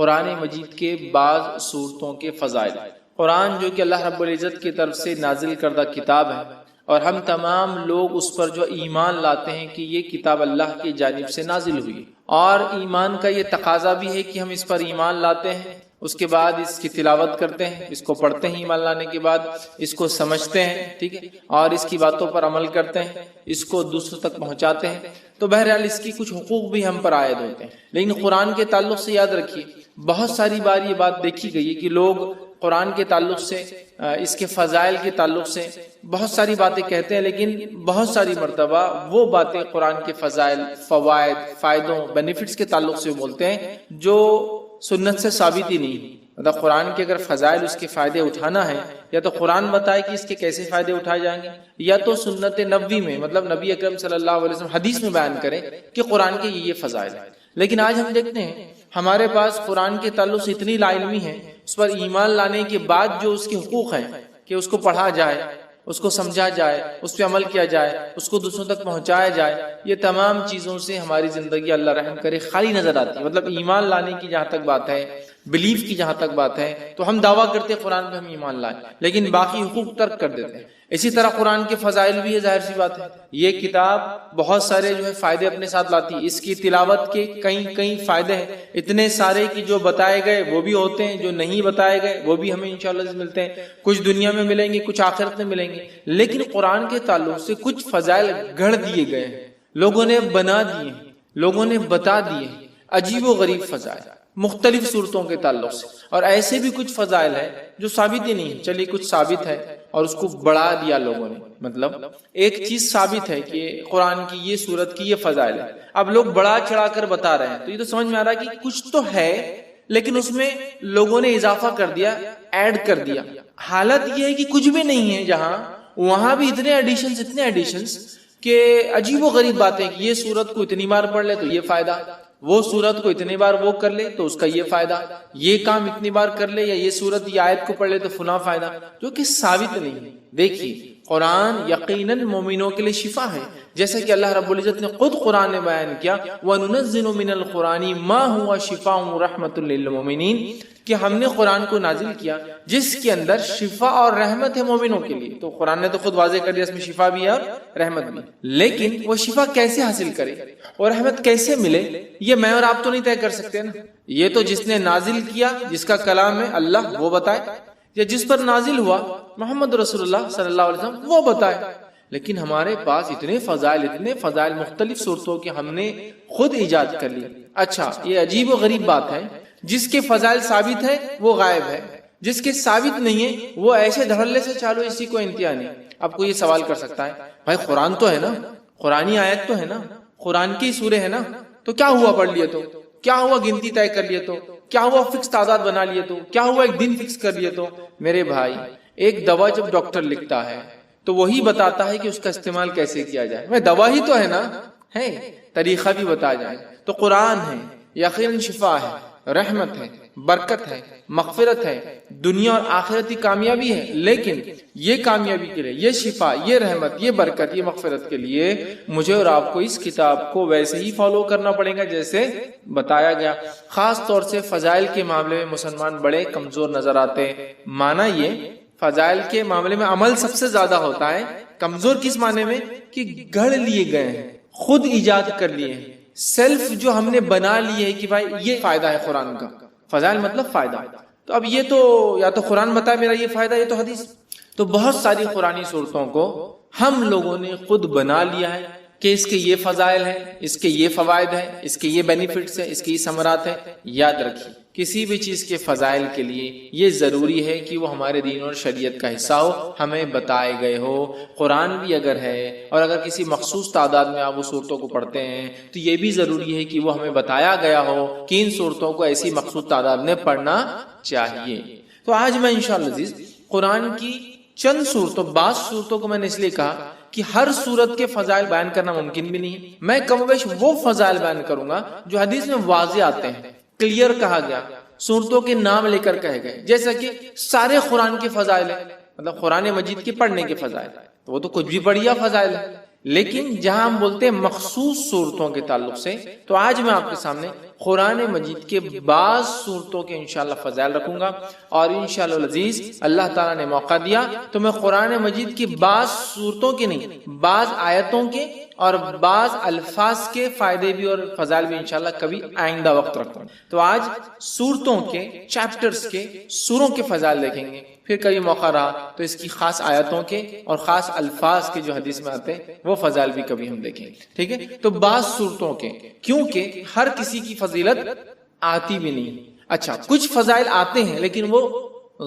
قرآن مجید کے بعض صورتوں کے فضائل۔ قرآن جو کہ اللہ رب العزت کی طرف سے نازل کردہ کتاب ہے، اور ہم تمام لوگ اس پر جو ایمان لاتے ہیں کہ یہ کتاب اللہ کی جانب سے نازل ہوئی، اور ایمان کا یہ تقاضا بھی ہے کہ ہم اس پر ایمان لاتے ہیں، اس کے بعد اس کی تلاوت کرتے ہیں، اس کو پڑھتے ہیں، ایمان لانے کے بعد اس کو سمجھتے ہیں، ٹھیک ہے، اور اس کی باتوں پر عمل کرتے ہیں، اس کو دوسروں تک پہنچاتے ہیں۔ تو بہرحال اس کی کچھ حقوق بھی ہم پر عائد ہوتے ہیں، لیکن قرآن کے تعلق سے یاد رکھیے بہت ساری بار یہ بات دیکھی گئی ہے کہ لوگ قرآن کے تعلق سے، اس کے فضائل کے تعلق سے بہت ساری باتیں کہتے ہیں، لیکن بہت ساری مرتبہ وہ باتیں قرآن کے فضائل، فوائد، فائدوں، بینیفٹس کے تعلق سے بولتے ہیں جو سنت سے ثابت ہی نہیں۔ مطلب قرآن کے اگر فضائل، اس کے فائدے اٹھانا ہے، یا تو قرآن بتائے کہ اس کے کیسے فائدے اٹھائے جائیں گے، یا تو سنت نبوی میں، مطلب نبی اکرم صلی اللہ علیہ وسلم حدیث میں بیان کریں کہ قرآن کے یہ فضائل ہیں۔ لیکن آج ہم دیکھتے ہیں ہمارے پاس قرآن کے تعلق سے اتنی لا علمی ہے، اس پر ایمان لانے کے بعد جو اس کے حقوق ہیں کہ اس کو پڑھا جائے، اس کو سمجھا جائے، اس پہ عمل کیا جائے، اس کو دوسروں تک پہنچایا جائے، یہ تمام چیزوں سے ہماری زندگی اللہ رحم کرے خالی نظر آتی ہے۔ مطلب ایمان لانے کی جہاں تک بات ہے، بلیف کی جہاں تک بات ہے، تو ہم دعویٰ کرتے ہیں قرآن پہ ہم ایمان لائیں، لیکن باقی حقوق ترک کر دیتے ہیں۔ اسی طرح قرآن کے فضائل بھی ہے، ظاہر سی بات ہے، یہ کتاب بہت سارے جو ہے فائدے اپنے ساتھ لاتی ہے، اس کی تلاوت کے کئی فائدے ہیں، اتنے سارے کہ جو بتائے گئے وہ بھی ہوتے ہیں، جو نہیں بتائے گئے وہ بھی ہمیں انشاءاللہ ملتے ہیں، کچھ دنیا میں ملیں گے، کچھ آخرت میں ملیں گے۔ لیکن قرآن کے تعلق سے کچھ فضائل گڑھ دیے گئے ہیں، لوگوں نے بنا دیے، لوگوں نے بتا دیے، عجیب و غریب فضائل مختلف صورتوں کے تعلق سے، اور ایسے بھی کچھ فضائل ہیں جو ثابت ہی نہیں۔ چلیے کچھ ثابت ہے اور اس کو بڑھا دیا لوگوں نے، مطلب ایک چیز ثابت ہے کہ قرآن کی یہ صورت کی یہ فضائل ہے، اب لوگ بڑھا چڑھا کر بتا رہے ہیں، تو یہ تو سمجھ میں آ رہا ہے کہ کچھ تو ہے، لیکن اس میں لوگوں نے اضافہ کر دیا، ایڈ کر دیا۔ حالت یہ ہے کہ کچھ بھی نہیں ہے جہاں، وہاں بھی اتنے ایڈیشنز کہ عجیب و غریب باتیں کہ یہ صورت کو اتنی بار پڑھ لے تو یہ فائدہ، وہ صورت کو اتنی بار وہ کر لے تو اس کا یہ فائدہ، یہ کام اتنی بار کر لے، یا یہ صورت یہ آیت کو پڑھ لے تو فلاں فائدہ، جو کہ ثابت نہیں۔ دیکھیے قرآن یقیناً مومنوں کے لیے شفا ہے، جیسا کہ اللہ رب العزت نے خود قرآن نے بیان کیا، وَنُنَزِّلُ مِنَ الْقُرْآنِ مَا هُوَ شِفَاءٌ وَرَحْمَةٌ لِّلْمُؤْمِنِينَ، کہ ہم نے قرآن کو نازل کیا جس کے اندر شفا اور رحمت ہے مومنوں کے لیے۔ تو قرآن نے تو خود واضح کر دیا اس میں شفا بھی ہے اور رحمت بھی، لیکن وہ شفا کیسے حاصل کرے اور رحمت کیسے ملے، یہ میں اور آپ تو نہیں طے کر سکتے نا، یہ تو جس نے نازل کیا، جس کا کلام ہے اللہ، وہ بتائے، یا جس پر نازل ہوا محمد رسول اللہ صلی اللہ علیہ وسلم، وہ بتائے۔ لیکن ہمارے پاس اتنے فضائل مختلف صورتوں کے ہم نے خود ایجاد کر لی۔ اچھا، یہ عجیب و غریب بات ہے، جس کے فضائل ثابت ہے وہ غائب ہے، جس کے ثابت نہیں ہے وہ ایسے دھڑلے سے چالو، اسی کو انتہا نہیں۔ اب کوئی یہ سوال کر سکتا ہے، بھائی قرآن تو ہے نا، قرآنی آیت تو ہے نا، قرآن کی سورے ہے نا، تو کیا ہوا پڑھ لیے تو، کیا ہوا گنتی طے کر لیے تو، کیا ہوا فکس تعداد بنا لیے تو، کیا ہوا ایک دن فکس کر لیے تو۔ میرے بھائی، ایک دوا جب ڈاکٹر لکھتا ہے تو وہی بتاتا ہے کہ اس کا استعمال کیسے کیا جائے، میں دوا ہی تو ہے نا، ہے طریقہ بھی بتا جائے۔ تو قرآن ہے، یقین شفا ہے، رحمت ہے، برکت ہے، مغفرت ہے، دنیا اور آخرتی کامیابی ہے، لیکن یہ کامیابی کے لیے، یہ شفا، یہ رحمت، یہ برکت، یہ مغفرت کے لیے مجھے اور آپ کو اس کتاب کو ویسے ہی فالو کرنا پڑے گا جیسے بتایا گیا۔ خاص طور سے فضائل کے معاملے میں مسلمان بڑے کمزور نظر آتے ہیں۔ معنی یہ، فضائل کے معاملے میں عمل سب سے زیادہ ہوتا ہے، کمزور کس معنی میں کہ گھڑ لیے گئے ہیں، خود ایجاد کر لیے ہیں، سیلف جو ہم نے بنا لیے ہے کہ بھائی یہ فائدہ ہے قرآن کا، فضائل مطلب فائدہ، تو اب یہ تو یا تو قرآن بتائے میرا یہ فائدہ، یہ تو حدیث۔ تو بہت ساری قرآنی صورتوں کو ہم لوگوں نے خود بنا لیا ہے کہ اس کے یہ فضائل ہیں، اس کے یہ فوائد ہیں، اس کے یہ بینیفٹس ہیں، اس کے یہ ثمرات ہیں۔ یاد رکھیے کسی بھی چیز کے فضائل کے لیے یہ ضروری ہے کہ وہ ہمارے دین اور شریعت کا حصہ ہو، ہمیں بتائے گئے ہو۔ قرآن بھی اگر ہے اور اگر کسی مخصوص تعداد میں آپ وہ صورتوں کو پڑھتے ہیں تو یہ بھی ضروری ہے کہ وہ ہمیں بتایا گیا ہو کہ ان صورتوں کو ایسی مخصوص تعداد میں پڑھنا چاہیے۔ تو آج میں انشاءاللہ عزیز قرآن کی چند صورتوں، بعض صورتوں کو میں نے اس لیے کہا کہ ہر صورت کے فضائل بیان کرنا ممکن بھی نہیں ہے، میں کم و بیش وہ فضائل بیان کروں گا جو حدیث میں واضح آتے ہیں، کلیئر کہا گیا، صورتوں کے نام لے کر کہے گئے، جیسا کہ سارے قرآن کے فضائل ہیں، مطلب قرآن مجید کے پڑھنے کے فضائل، تو وہ تو کچھ بھی بڑھیا فضائل ہے، لیکن جہاں ہم بولتے ہیں مخصوص صورتوں کے تعلق سے، تو آج میں آپ کے سامنے قرآن مجید کے بعض صورتوں کے انشاءاللہ فضائل رکھوں گا، اور انشاءاللہ العزیز اللہ تعالیٰ نے موقع دیا تو میں قرآن مجید کی بعض صورتوں کے نہیں، بعض آیتوں کے اور بعض الفاظ کے فائدے بھی اور فضائل بھی انشاءاللہ کبھی آئندہ وقت رکھوں۔ تو آج صورتوں کے، چیپٹرز کے، سوروں کے فضائل دیکھیں گے، پھر کبھی موقع رہا تو اس کی خاص آیتوں کے اور خاص الفاظ کے جو حدیث میں آتے ہیں وہ فضائل بھی کبھی ہم دیکھیں گے، ٹھیک ہے؟ تو بعض صورتوں کے، کیونکہ ہر کسی کی فضیلت آتی بھی نہیں۔ اچھا، کچھ فضائل آتے ہیں لیکن وہ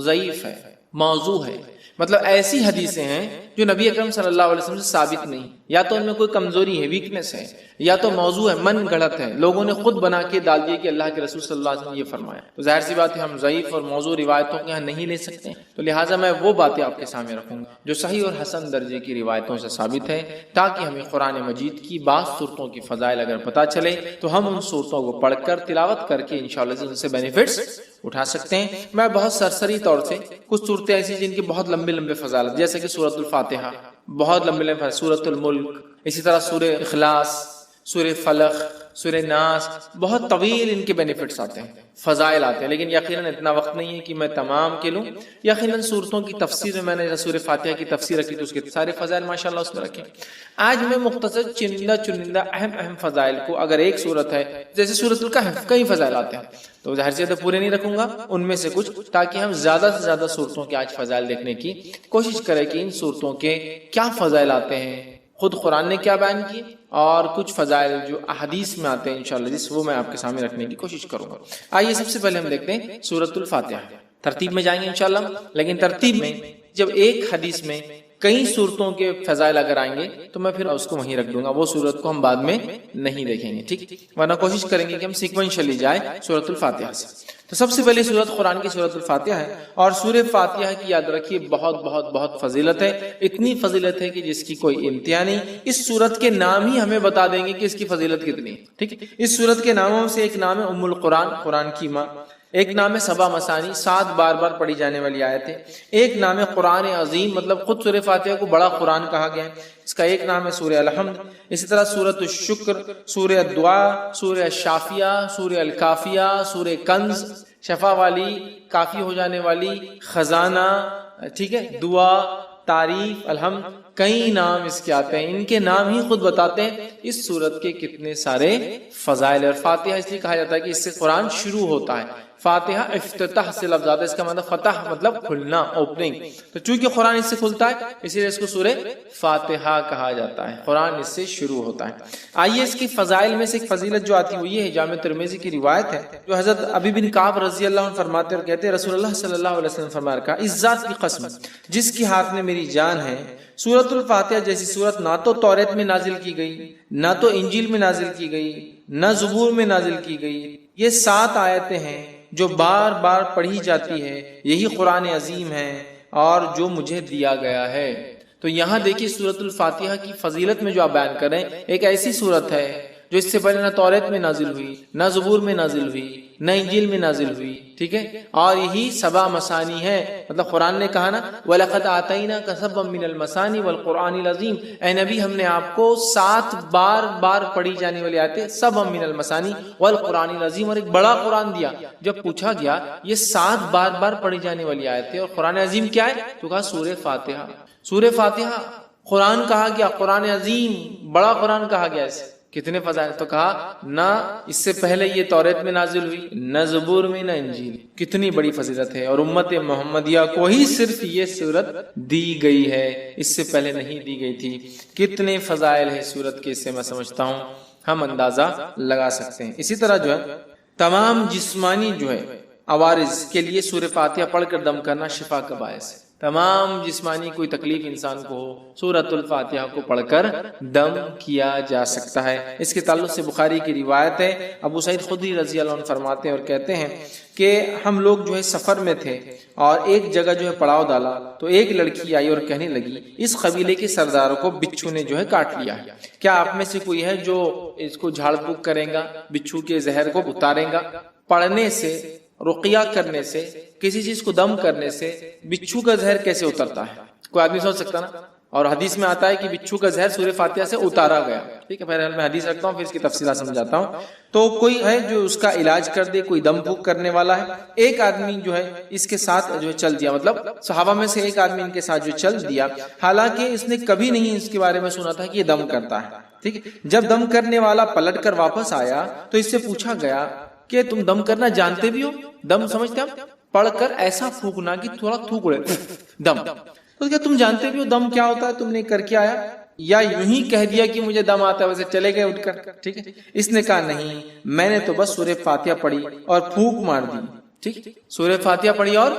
ضعیف ہے، موضوع ہے، مطلب ایسی حدیثیں ہیں جو نبی اکرم صلی اللہ علیہ وسلم سے ثابت نہیں، یا تو ان میں کوئی کمزوری ہے، ویکنس ہے، یا تو موضوع ہے، من گھڑت ہے، لوگوں نے خود بنا کے ڈال دیے کہ اللہ کے رسول صلی اللہ علیہ وسلم نے یہ فرمایا۔ تو ظاہر سی بات ہے ہم ضعیف اور موضوع روایتوں کے یہاں نہیں لے سکتے، تو لہٰذا میں وہ باتیں آپ کے سامنے رکھوں گا جو صحیح اور حسن درجے کی روایتوں سے ثابت ہے، تاکہ ہمیں قرآن مجید کی بعض صورتوں کی فضائل اگر پتہ چلے تو ہم ان صورتوں کو پڑھ کر تلاوت کر کے انشاءاللہ ان سے بینیفٹس اٹھا سکتے ہیں۔ میں بہت سرسری طور سے کچھ صورتیں ایسی جن کے بہت لمبے لمبے فضائل، جیسے کہ سورۃ الفاتحہ، بہت لمبے لمبے، سورۃ الملک، اسی طرح سورہ اخلاص، سورہ فلق، سورہ ناس، بہت طویل ان کے بینیفٹس آتے ہیں، فضائل آتے ہیں، لیکن یقیناً اتنا وقت نہیں ہے کہ میں تمام کے لوں۔ یقیناً صورتوں کی تفسیر میں نے سورہ فاتحہ کی تفسیر رکھی تو اس کے سارے فضائل ماشاءاللہ اس میں رکھے۔ آج میں مختصر چنندہ اہم فضائل کو، اگر ایک صورت ہے جیسے سورۃ الکہف، کئی فضائل آتے ہیں، تو ظاہر سے پورے نہیں رکھوں گا، ان میں سے کچھ، تاکہ ہم زیادہ سے زیادہ صورتوں کے آج فضائل دیکھنے کی کوشش کریں کہ ان صورتوں کے کیا فضائل آتے ہیں، خود قرآن نے کیا بیان کیے، اور کچھ فضائل جو احادیث میں آتے ہیں انشاءاللہ جس وہ میں آپ کے سامنے رکھنے کی کوشش کروں گا۔ آئیے سب سے پہلے ہم دیکھتے ہیں سورۃ الفاتحہ، ترتیب میں جائیں گے انشاءاللہ، لیکن ترتیب میں جب ایک حدیث میں کئی صورتوں کے فضائل اگر آئیں گے تو میں پھر اس کو وہیں رکھ دوں گا، وہ صورت کو ہم بعد میں نہیں دیکھیں گے، ٹھیک؟ ورنہ کوشش کریں گے کہ ہم سیکوینشلی جائیں سورۃ الفاتحہ سے۔ تو سب سے پہلی سورت قرآن کی سورۃ الفاتحہ ہے، اور سورہ فاتحہ کی یاد رکھیے بہت بہت بہت فضیلت ہے، اتنی فضیلت ہے کہ جس کی کوئی انتہا نہیں۔ اس سورت کے نام ہی ہمیں بتا دیں گے کہ اس کی فضیلت کتنی ہے، ٹھیک ہے؟ اس سورت کے ناموں سے ایک نام ہے ام القرآن، قرآن کی ماں، ایک نام ہے سبا مثانی، 7 بار بار پڑھی جانے والی آیت ہے، ایک نام ہے قرآن عظیم، مطلب خود سورہ فاتحہ کو بڑا قرآن کہا گیا ہے، اس کا ایک نام ہے سورہ الحمد، اسی طرح سورۃ الشکر، سورہ الدعاء، سورہ الشافیہ، سورہ الکافیہ، سورہ کنز، شفا والی، کافی ہو جانے والی، خزانہ، ٹھیک ہے، دعا، تعریف، الحمد، کئی نام اس کے آتے ہیں، ان کے نام ہی خود بتاتے ہیں اس سورت کے کتنے سارے فضائل۔ اور فاتحہ اس لیے کہا جاتا ہے کہ اس سے قرآن شروع ہوتا ہے، فاتحہ افتتاح سے لفظ آتا ہے، اس کا مطلب فتح مطلب کھلنا، اوپننگ، تو چونکہ قرآن اس سے کھلتا ہے اسی لیے اس کو سورہ فاتحہ کہا جاتا ہے، قرآن اس سے شروع ہوتا ہے۔ آئیے اس کی فضائل میں سے ایک فضیلت جو آتی ہے وہ یہ ہے، جامع ترمذی کی روایت ہے جو حضرت ابی بن کعب رضی اللہ عنہ فرماتے اور کہتے ہیں رسول اللہ صلی اللہ علیہ وسلم فرمایا کہ اس ذات کی قسم جس کی ہاتھ میں میری جان ہے، سورۃ الفاتحہ جیسی سورت نہ تو توریت میں نازل کی گئی، نہ تو انجیل میں نازل کی گئی، نہ زبور میں نازل کی گئی۔ یہ 7 آیتیں ہیں جو بار بار پڑھی جاتی ہے، یہی قرآن عظیم ہے اور جو مجھے دیا گیا ہے۔ تو یہاں دیکھیے سورۃ الفاتحہ کی فضیلت میں جو آپ بیان کر رہے ہیں، ایک ایسی سورت ہے جو اس سے پہلے نہ توریت میں نازل ہوئی، نہ زبور میں نازل ہوئی، نہ انجیل میں نازل ہوئی، ٹھیک ہے؟ اور یہی سبع مثانی ہے، مطلب قرآن نے کہا نا وَلَقَدْ آتَيْنَاكَ سَبْعًا مِّنَ الْمَثَانِي وَالْقُرْآنِ الْعَظِيمِ، اے نبی ہم نے آپ کو 7 بار بار پڑھی جانے والی آیتیں، سبعًا مِّنَ الْمَثَانِي وَالْقُرْآنِ الْعَظِيمِ، اور ایک بڑا قرآن دیا۔ جب پوچھا گیا یہ 7 بار بار پڑھی جانے والی آیتیں اور قرآن عظیم کیا ہے تو کہا سورہ فاتحہ۔ سورہ فاتحہ قرآن کہا گیا، قرآن عظیم، بڑا قرآن کہا گیا اسے، کتنے فضائل، تو کہا نہ اس سے پہلے یہ توریت میں نازل ہوئی، نہ زبور میں، نہ انجیل، کتنی بڑی فضیلت ہے۔ اور امت محمدیہ کو ہی صرف یہ سورت دی گئی ہے، اس سے پہلے نہیں دی گئی تھی۔ کتنے فضائل ہے سورت کے، اس سے میں سمجھتا ہوں ہم اندازہ لگا سکتے ہیں۔ اسی طرح جو ہے تمام جسمانی جو ہے عوارض کے لیے سورہ فاتحہ پڑھ کر دم کرنا شفا کا باعث ہے۔ تمام جسمانی کوئی تکلیف انسان کو ہو، سورۃ الفاتحہ کو پڑھ کر دم کیا جا سکتا ہے۔ اس کے تعلق سے بخاری کی روایت ہے، ابو سعید خدری رضی اللہ عنہ فرماتے ہیں اور کہتے ہیں کہ ہم لوگ جو ہے سفر میں تھے اور ایک جگہ جو ہے پڑاؤ ڈالا تو ایک لڑکی آئی اور کہنے لگی اس قبیلے کے سرداروں کو بچھو نے جو ہے کاٹ لیا ہے، کیا آپ میں سے کوئی ہے جو اس کو جھاڑ پھونک کرے گا، بچھو کے زہر کو اتارے گا؟ پڑھنے سے، رقیہ کرنے سے، کسی چیز کو دم کرنے سے بچھو کا زہر کیسے اترتا ہے؟ کوئی آدمی سوچ سکتا نا؟ اور حدیث میں آتا ہے کہ بچھو کا زہر سورہ فاتحہ سے اتارا گیا. ٹھیک ہے، بہرحال میں حدیث رکھتا ہوں پھر اس کی تفصیلات سمجھاتا ہوں. تو کوئی ہے جو اس کا علاج کر دے، کوئی دم پھونک کرنے والا ہے. ایک آدمی جو ہے اس کے ساتھ جو ہے چل دیا، مطلب صحابہ میں سے ایک آدمی ان کے ساتھ جو چل دیا، حالانکہ اس نے کبھی نہیں اس کے بارے میں سنا تھا کہ یہ دم کرتا ہے. ٹھیک ہے، جب دم کرنے والا پلٹ کر واپس آیا تو اس سے پوچھا گیا کہ تم دم کرنا جانتے بھی ہو؟ دم سمجھتے ہیں؟ پڑھ کر ایسا پھونکنا کہ تھوڑا تھوک اڑے، دم. تو کیا تم جانتے بھی ہو دم کیا ہوتا ہے؟ تم نے کر کے آیا یا یوں ہی کہہ دیا کہ مجھے دم آتا ہے ویسے چلے گئے اٹھ کر؟ ٹھیک ہے، اس نے کہا نہیں، میں نے تو بس سورہ فاتحہ پڑھی اور پھونک مار دی. ٹھیک، سورہ فاتحہ پڑھی اور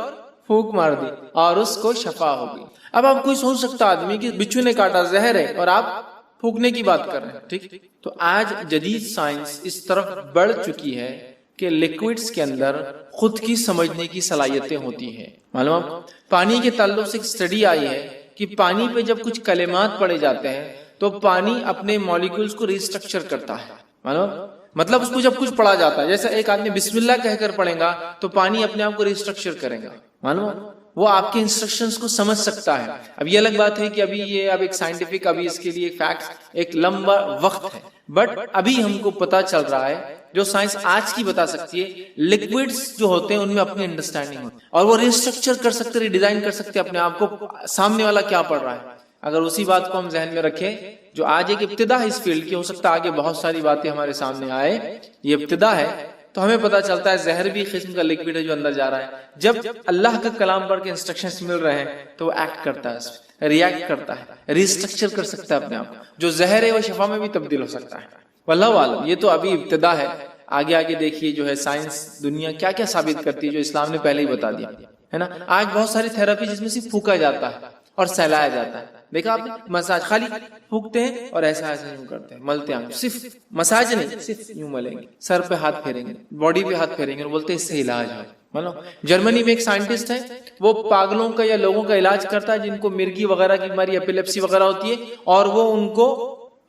پھونک مار دی اور اس کو شفا ہو گئی. اب آپ کوئی سوچ سکتا آدمی کہ بچھو نے کاٹا، زہر ہے، اور آپ پھونکنے کی بات کر رہے ہیں. ٹھیک، تو آج جدید سائنس اس طرف بڑھ چکی ہے کہ لیکوڈز کے اندر خود کی سمجھنے کی صلاحیتیں ہوتی ہیں. معلوم، پانی کے تعلق سے ایک اسٹڈی آئی ہے کہ پانی پہ جب کچھ کلمات پڑھے جاتے ہیں تو پانی اپنے مالیکولز کو ریسٹرکچر کرتا ہے. معلوم، مطلب اس کو جب کچھ پڑھا جاتا ہے، جیسے ایک آدمی بسم اللہ کہہ کر پڑھے گا تو پانی اپنے آپ کو ریسٹرکچر کرے گا. معلوم، وہ آپ کے انسٹرکشنز کو سمجھ سکتا ہے. اب یہ الگ بات ہے کہ ابھی یہ اب ایک سائنٹیفک، ابھی اس کے لیے فیکٹس ایک لمبا وقت ہے، بٹ ابھی ہم کو پتا چل رہا ہے جو سائنس آج کی بتا سکتی ہے، لکوڈز جو ہوتے ہیں ان میں اپنی انڈرسٹینڈنگ ہوتی ہے اور وہ ریسٹرکچر کر سکتے، ریڈیزائن کر سکتے اپنے آپ کو، سامنے والا کیا پڑھ رہا ہے. اگر اسی بات کو ہم ذہن میں رکھیں، جو آج ایک ابتدا ہے اس فیلڈ کی، ہو سکتا ہے آگے بہت ساری باتیں ہمارے سامنے آئے، یہ ابتدا ہے، تو ہمیں پتا چلتا ہے زہر بھی قسم کا لکوڈ ہے جو اندر جا رہا ہے. جب اللہ کا کلام پڑھ کے انسٹرکشنز مل رہے ہیں تو وہ ایکٹ کرتا ہے، اس میں ریئیکٹ کرتا ہے، ریسٹرکچر کر سکتا ہے اپنے آپ. جو زہر ہے وہ شفا میں بھی تبدیل ہو سکتا ہے. واللہ عالم، یہ تو ابھی ابتدا ہے. آگے آگے دیکھیے جو ہے سائنس دنیا کیا کیا ثابت کرتی ہے جو اسلام نے پہلے ہی بتا دیا ہے نا. آج بہت ساری تھراپی جس میں صرف پھونکا جاتا ہے اور سہلایا جاتا ہے. دیکھا آپ نے، مساج خالی پھونکتے ہیں اور ایسا ایسا یوں کرتے ہیں، ملتے ہیں. صرف مساج نہیں، صرف یوں ملیں گے، سر پہ ہاتھ پھیریں گے، باڈی پہ ہاتھ پھیریں گے اور بولتے ہیں اس سے علاج ہے. مطلب جرمنی میں ایک سائنٹسٹ ہے، وہ پاگلوں کا یا لوگوں کا علاج کرتا ہے جن کو مرگی وغیرہ کی بیماری، ایپیلیپسی وغیرہ ہوتی ہے، اور وہ ان کو،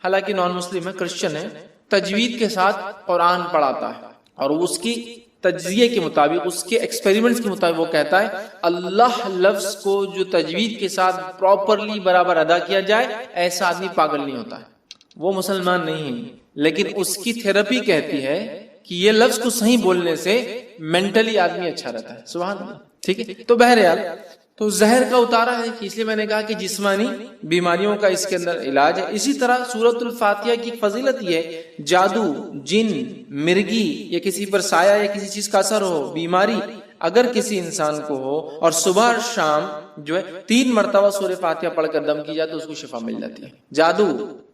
حالانکہ نان مسلم ہے، کرسچن ہے، تجوید کے ساتھ قرآن پڑھاتا ہے اور اس کی تجزیے کے مطابق، اس کے ایکسپیریمنٹس کے مطابق وہ کہتا ہے اللہ لفظ کو جو تجوید کے ساتھ پراپرلی برابر ادا کیا جائے، ایسا آدمی پاگل نہیں ہوتا ہے. وہ مسلمان نہیں ہے، لیکن اس کی تھراپی کہتی ہے کہ یہ لفظ کو صحیح بولنے سے مینٹلی آدمی اچھا رہتا ہے. سبحان اللہ. ٹھیک ہے، تو بہرحال تو زہر کا اتارا ہے، اس لیے میں نے کہا کہ جسمانی بیماریوں کا اس کے اندر علاج ہے. اسی طرح سورۃ الفاتحہ کی فضیلت یہ ہے، جادو، جن، مرگی یا کسی پر سایہ یا کسی چیز کا اثر ہو، بیماری اگر کسی انسان کو ہو اور صبح اور شام جو ہے 3 مرتبہ سورہ فاتحہ پڑھ کر دم کی جائے تو اس کو شفا مل جاتی ہے. جادو،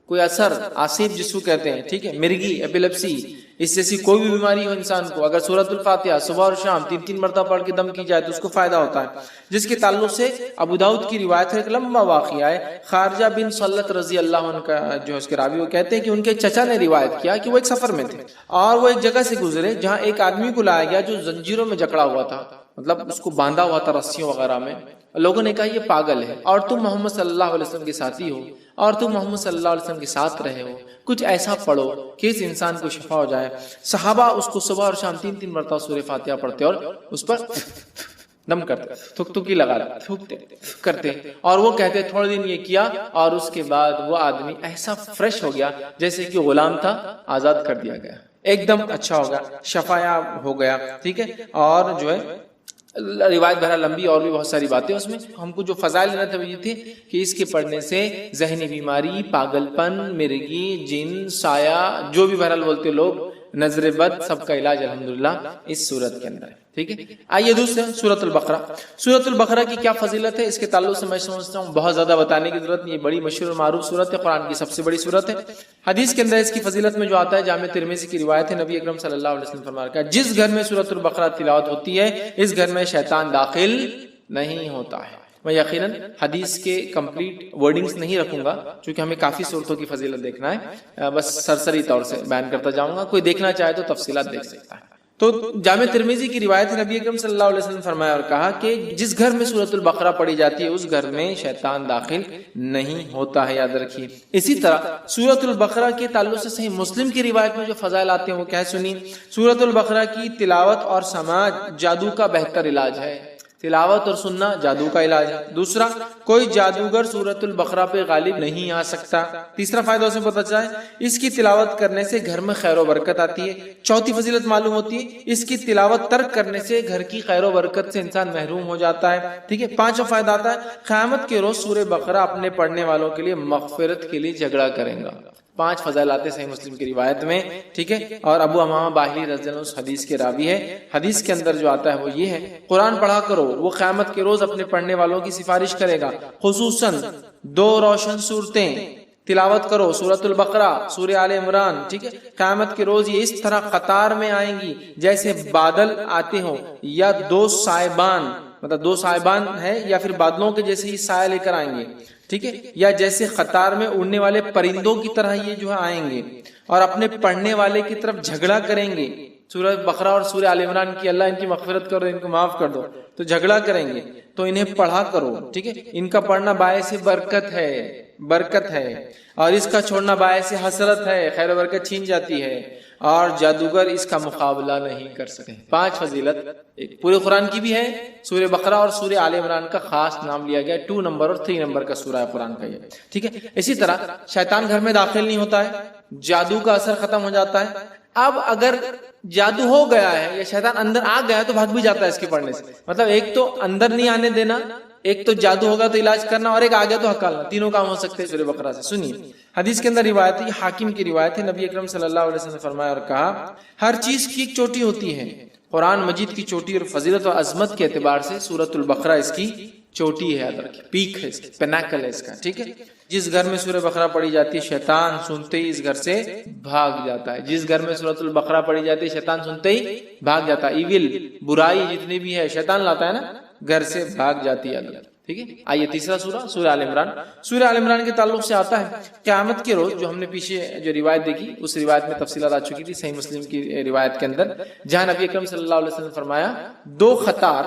کوئی اثر، آصف جس کو کہتے ہیں، ٹھیک ہے، مرگی، ایپیلیپسی، اس جیسی کوئی بھی بیماری ہو انسان کو، اگر سورۃ الفاتحہ صبح اور شام 3 مرتبہ پڑھ کے دم کی جائے تو اس کو فائدہ ہوتا ہے. جس کے تعلق سے ابو داؤد کی روایت ہے، ایک لمبا واقعہ ہے. خارجہ بن سلت رضی اللہ عنہ کا جو اس کے راوی، وہ کہتے ہیں کہ ان کے چچا نے روایت کیا کہ وہ ایک سفر میں تھے اور وہ ایک جگہ سے گزرے جہاں ایک آدمی کو لایا گیا جو زنجیروں میں جکڑا ہوا تھا، مطلب اس کو باندھا ہوا تھا رسیوں وغیرہ میں. لوگوں نے کہا یہ پاگل ہے اور تم محمد صلی اللہ علیہ وسلم کے ساتھی ہو اور تم محمد صلی اللہ علیہ وسلم کے ساتھ رہے ہو، کچھ ایسا پڑھو کہ اس انسان کو شفا ہو جائے. صحابہ اس کو صبح اور شام 3 مرتبہ سورہ فاتحہ پڑھتے اور اس پر دم کرتے، تھک تھکی لگا تھوکتے کرتے، اور وہ کہتے تھوڑے دن یہ کیا اور اس کے بعد وہ آدمی ایسا فریش ہو گیا جیسے کہ غلام تھا، آزاد کر دیا گیا، ایک دم اچھا ہو گیا، شفایاب ہو گیا. ٹھیک ہے، اور جو ہے روایت بہرحال لمبی اور بھی بہت ساری باتیں اس میں. ہم کو جو فضائل لینا تھا وہ یہ تھے کہ اس کے پڑھنے سے ذہنی بیماری، پاگل پن، مرگی، جن، سایہ، جو بھی بہرحال بولتے لوگ، نظر بد، سب کا علاج الحمدللہ اس سورت کے اندر ہے. ٹھیک ہے، آئیے دوسرے سورۃ البقرہ. سورۃ البقرہ کی کیا فضیلت ہے، اس کے تعلق سے میں سمجھتا ہوں بہت زیادہ بتانے کی ضرورت نہیں. یہ بڑی مشہور اور معروف سورت ہے، قرآن کی سب سے بڑی سورت ہے. حدیث کے اندر اس کی فضیلت میں جو آتا ہے، جامع ترمذی کی روایت ہے، نبی اکرم صلی اللہ علیہ وسلم فرمایا کہ جس گھر میں سورۃ البقرہ تلاوت ہوتی ہے اس گھر میں شیطان داخل نہیں ہوتا ہے. میں یقیناً حدیث کے کمپلیٹ ورڈنگز نہیں رکھوں گا چونکہ ہمیں کافی صورتوں کی فضیلت دیکھنا ہے، بس سرسری طور سے بیان کرتا جاؤں گا، کوئی دیکھنا چاہے تو تفصیلات دیکھ سکتا ہے. تو جامع ترمذی کی روایت ہے، نبی اکرم صلی اللہ علیہ وسلم فرمایا اور کہا کہ جس گھر میں سورۃ البقرہ پڑھی جاتی ہے اس گھر میں شیطان داخل نہیں ہوتا ہے، یاد رکھیے. اسی طرح سورۃ البقرہ کے تعلق سے صحیح مسلم کی روایت میں جو فضائل آتے ہیں وہ کیا ہے سنی. سورۃ البقرہ کی تلاوت اور سماع جادو کا بہتر علاج ہے. تلاوت اور سننا جادو کا علاج ہے۔ دوسرا، کوئی جادوگر سورۃ البقرہ پہ غالب نہیں آ سکتا۔ تیسرا فائدہ اسے پتہ چلا ہے اس کی تلاوت کرنے سے گھر میں خیر و برکت آتی ہے۔ چوتھی فضیلت معلوم ہوتی ہے اس کی تلاوت ترک کرنے سے گھر کی خیر و برکت سے انسان محروم ہو جاتا ہے، ٹھیک ہے۔ پانچواں فائدہ آتا ہے قیامت کے روز سورہ بقرہ اپنے پڑھنے والوں کے لیے مغفرت کے لیے جھگڑا کرے گا۔ 5 فضائلات صحیح مسلم کی روایت میں، ٹھیک ہے۔ اور ابو امامہ باہلی رضی اللہ عنہ اس حدیث کے راوی ہے۔ حدیث کے اندر جو آتا ہے وہ یہ ہے، قرآن پڑھا کرو، وہ قیامت کے روز اپنے پڑھنے والوں کی سفارش کرے گا، خصوصاً 2 روشن صورتیں تلاوت کرو، سورۃ البقرہ، سورہ آل عمران، ٹھیک ہے۔ قیامت کے روز یہ اس طرح قطار میں آئیں گی جیسے بادل آتے ہوں، یا 2 سائبان، مطلب 2 سائبان ہے یا پھر بادلوں کے جیسے ہی سایہ لے کر آئیں گے، ٹھیک ہے، یا جیسے قطار میں اڑنے والے پرندوں کی طرح یہ جو ہے آئیں گے، اور اپنے پڑھنے والے کی طرف جھگڑا کریں گے۔ سورہ بقرہ اور سورہ آل عمران کی اللہ ان کی مغفرت کرو، ان کو معاف کر دو، تو جھگڑا کریں گے، تو انہیں پڑھا کرو، ٹھیک ہے۔ ان کا پڑھنا باعث برکت ہے، اور اس کا چھوڑنا باعث حسرت ہے، خیر و برکت چھین جاتی ہے، اور جادوگر اس کا مقابلہ نہیں کر سکتے۔ 5 فضیلت ایک پورے قرآن کی بھی ہے۔ سورہ بقرہ اور سورہ آل عمران کا خاص نام لیا گیا، 2 نمبر اور 3 نمبر کا سورہ قرآن کا یہ، ٹھیک ہے۔ اسی طرح شیطان گھر میں داخل نہیں ہوتا ہے، جادو کا اثر ختم ہو جاتا ہے۔ اب اگر جادو ہو گیا ہے یا شیطان اندر آ گیا ہے تو بھاگ بھی جاتا ہے اس کے پڑھنے سے۔ مطلب ایک تو اندر نہیں آنے دینا، ایک تو جادو ہوگا تو علاج کرنا، اور ایک آگے تو ہکالنا، تینوں کام ہو سکتے ہیں سورہ بقرہ سے۔ سنیے حدیث کے اندر روایت ہے، حاکم کی روایت ہے، نبی اکرم صلی اللہ علیہ وسلم نے فرمایا اور کہا، ہر چیز کی ایک چوٹی ہوتی ہے، قرآن مجید کی چوٹی اور فضیلت اور عظمت کے اعتبار سے سورۃ البقرہ اس کی چوٹی ہے، پیک ہے، اس کی پینیکل ہے اس کا، ٹھیک ہے۔ جس گھر میں سورہ بقرہ پڑھی جاتی ہے شیطان سنتے ہی اس گھر سے بھاگ جاتا ہے۔ جس گھر میں سورۃ البقرہ پڑھی جاتی ہے شیطان سنتے ہی بھاگ جاتا ہے۔ ایول، برائی جتنی بھی ہے شیطان لاتا ہے نا، گھر سے بھاگ جاتی ہے، ٹھیک ہے۔ آئیے تیسرا سورہ، سورہ آل عمران۔ سورہ آل عمران کے تعلق سے آتا ہے قیامت کے روز، جو ہم نے پیچھے جو روایت دیکھی اس روایت میں تفصیلات آ چکی تھی صحیح مسلم کی روایت کے اندر، جہاں نبی اکرم صلی اللہ علیہ وسلم نے فرمایا 2 قطار،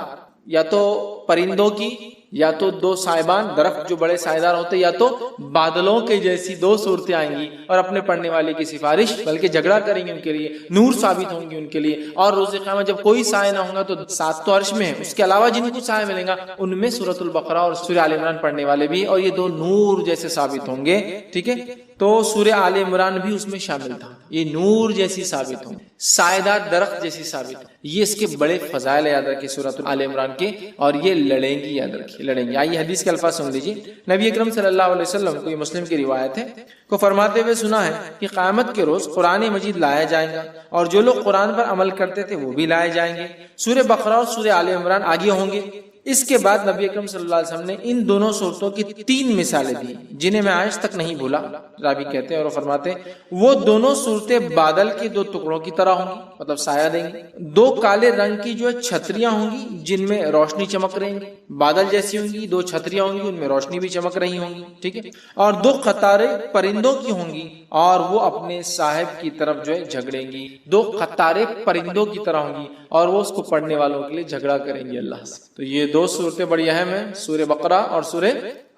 یا تو پرندوں کی، یا تو 2 سائبان، درخت جو بڑے سائیدار ہوتے، یا تو بادلوں کے جیسی 2 صورتیں آئیں گی، اور اپنے پڑھنے والے کی سفارش، بلکہ جھگڑا کریں گے ان کے لیے، نور ثابت ہوں گی ان کے لیے۔ اور روز قیامت جب کوئی سایہ نہ ہوگا تو 7 تو عرش میں ہے، اس کے علاوہ جن کو سایہ ملے گا ان میں سورۃ البقرہ اور سورہ آل عمران پڑھنے والے بھی، اور یہ 2 نور جیسے ثابت ہوں گے، ٹھیک ہے۔ تو سورہ آل عمران بھی اس میں شامل تھا، یہ نور جیسی ثابت ہوں، سایہ دار درخت جیسی ثابت ہوں۔ یہ اس کے بڑے فضائل یاد رکھیں سورۃ آل عمران کے، اور یہ لڑیں گی، یاد رکھیں لڑیں گی۔ آئیے حدیث کے الفاظ سن لیجیے۔ نبی اکرم صلی اللہ علیہ وسلم کو، یہ مسلم کی روایت ہے، کو فرماتے ہوئے سنا ہے کہ قیامت کے روز قرآن مجید لایا جائے گا، اور جو لوگ قرآن پر عمل کرتے تھے وہ بھی لائے جائیں گے۔ سورہ بقرہ اور سورہ آل عمران آگے ہوں گے۔ اس کے بعد نبی اکرم صلی اللہ علیہ وسلم نے ان دونوں صورتوں کی 3 مثالیں دی جنہیں میں آج تک نہیں بھولا۔ راوی کہتے ہیں اور فرماتے ہیں وہ دونوں صورتیں بادل کے 2 ٹکڑوں کی طرح ہوں گی، مطلب سایہ دیں گی۔ 2 کالے رنگ کی جو چھتریاں ہوں گی جن میں روشنی چمک رہی گی، بادل جیسی ہوں گی، 2 چھتریاں ہوں گی ان میں روشنی بھی چمک رہی ہوں گی، ٹھیک ہے۔ اور 2 قطاریں پرندوں کی ہوں گی، اور وہ اپنے صاحب کی طرف جو ہے جھگڑیں گی۔ 2 قطاریں پرندوں کی طرح ہوں گی، اور وہ اس کو پڑھنے والوں کے لیے جھگڑا کریں گی اللہ سے۔ تو یہ 2 صورتیں بڑی اہم ہیں، سورہ بقرہ اور سورہ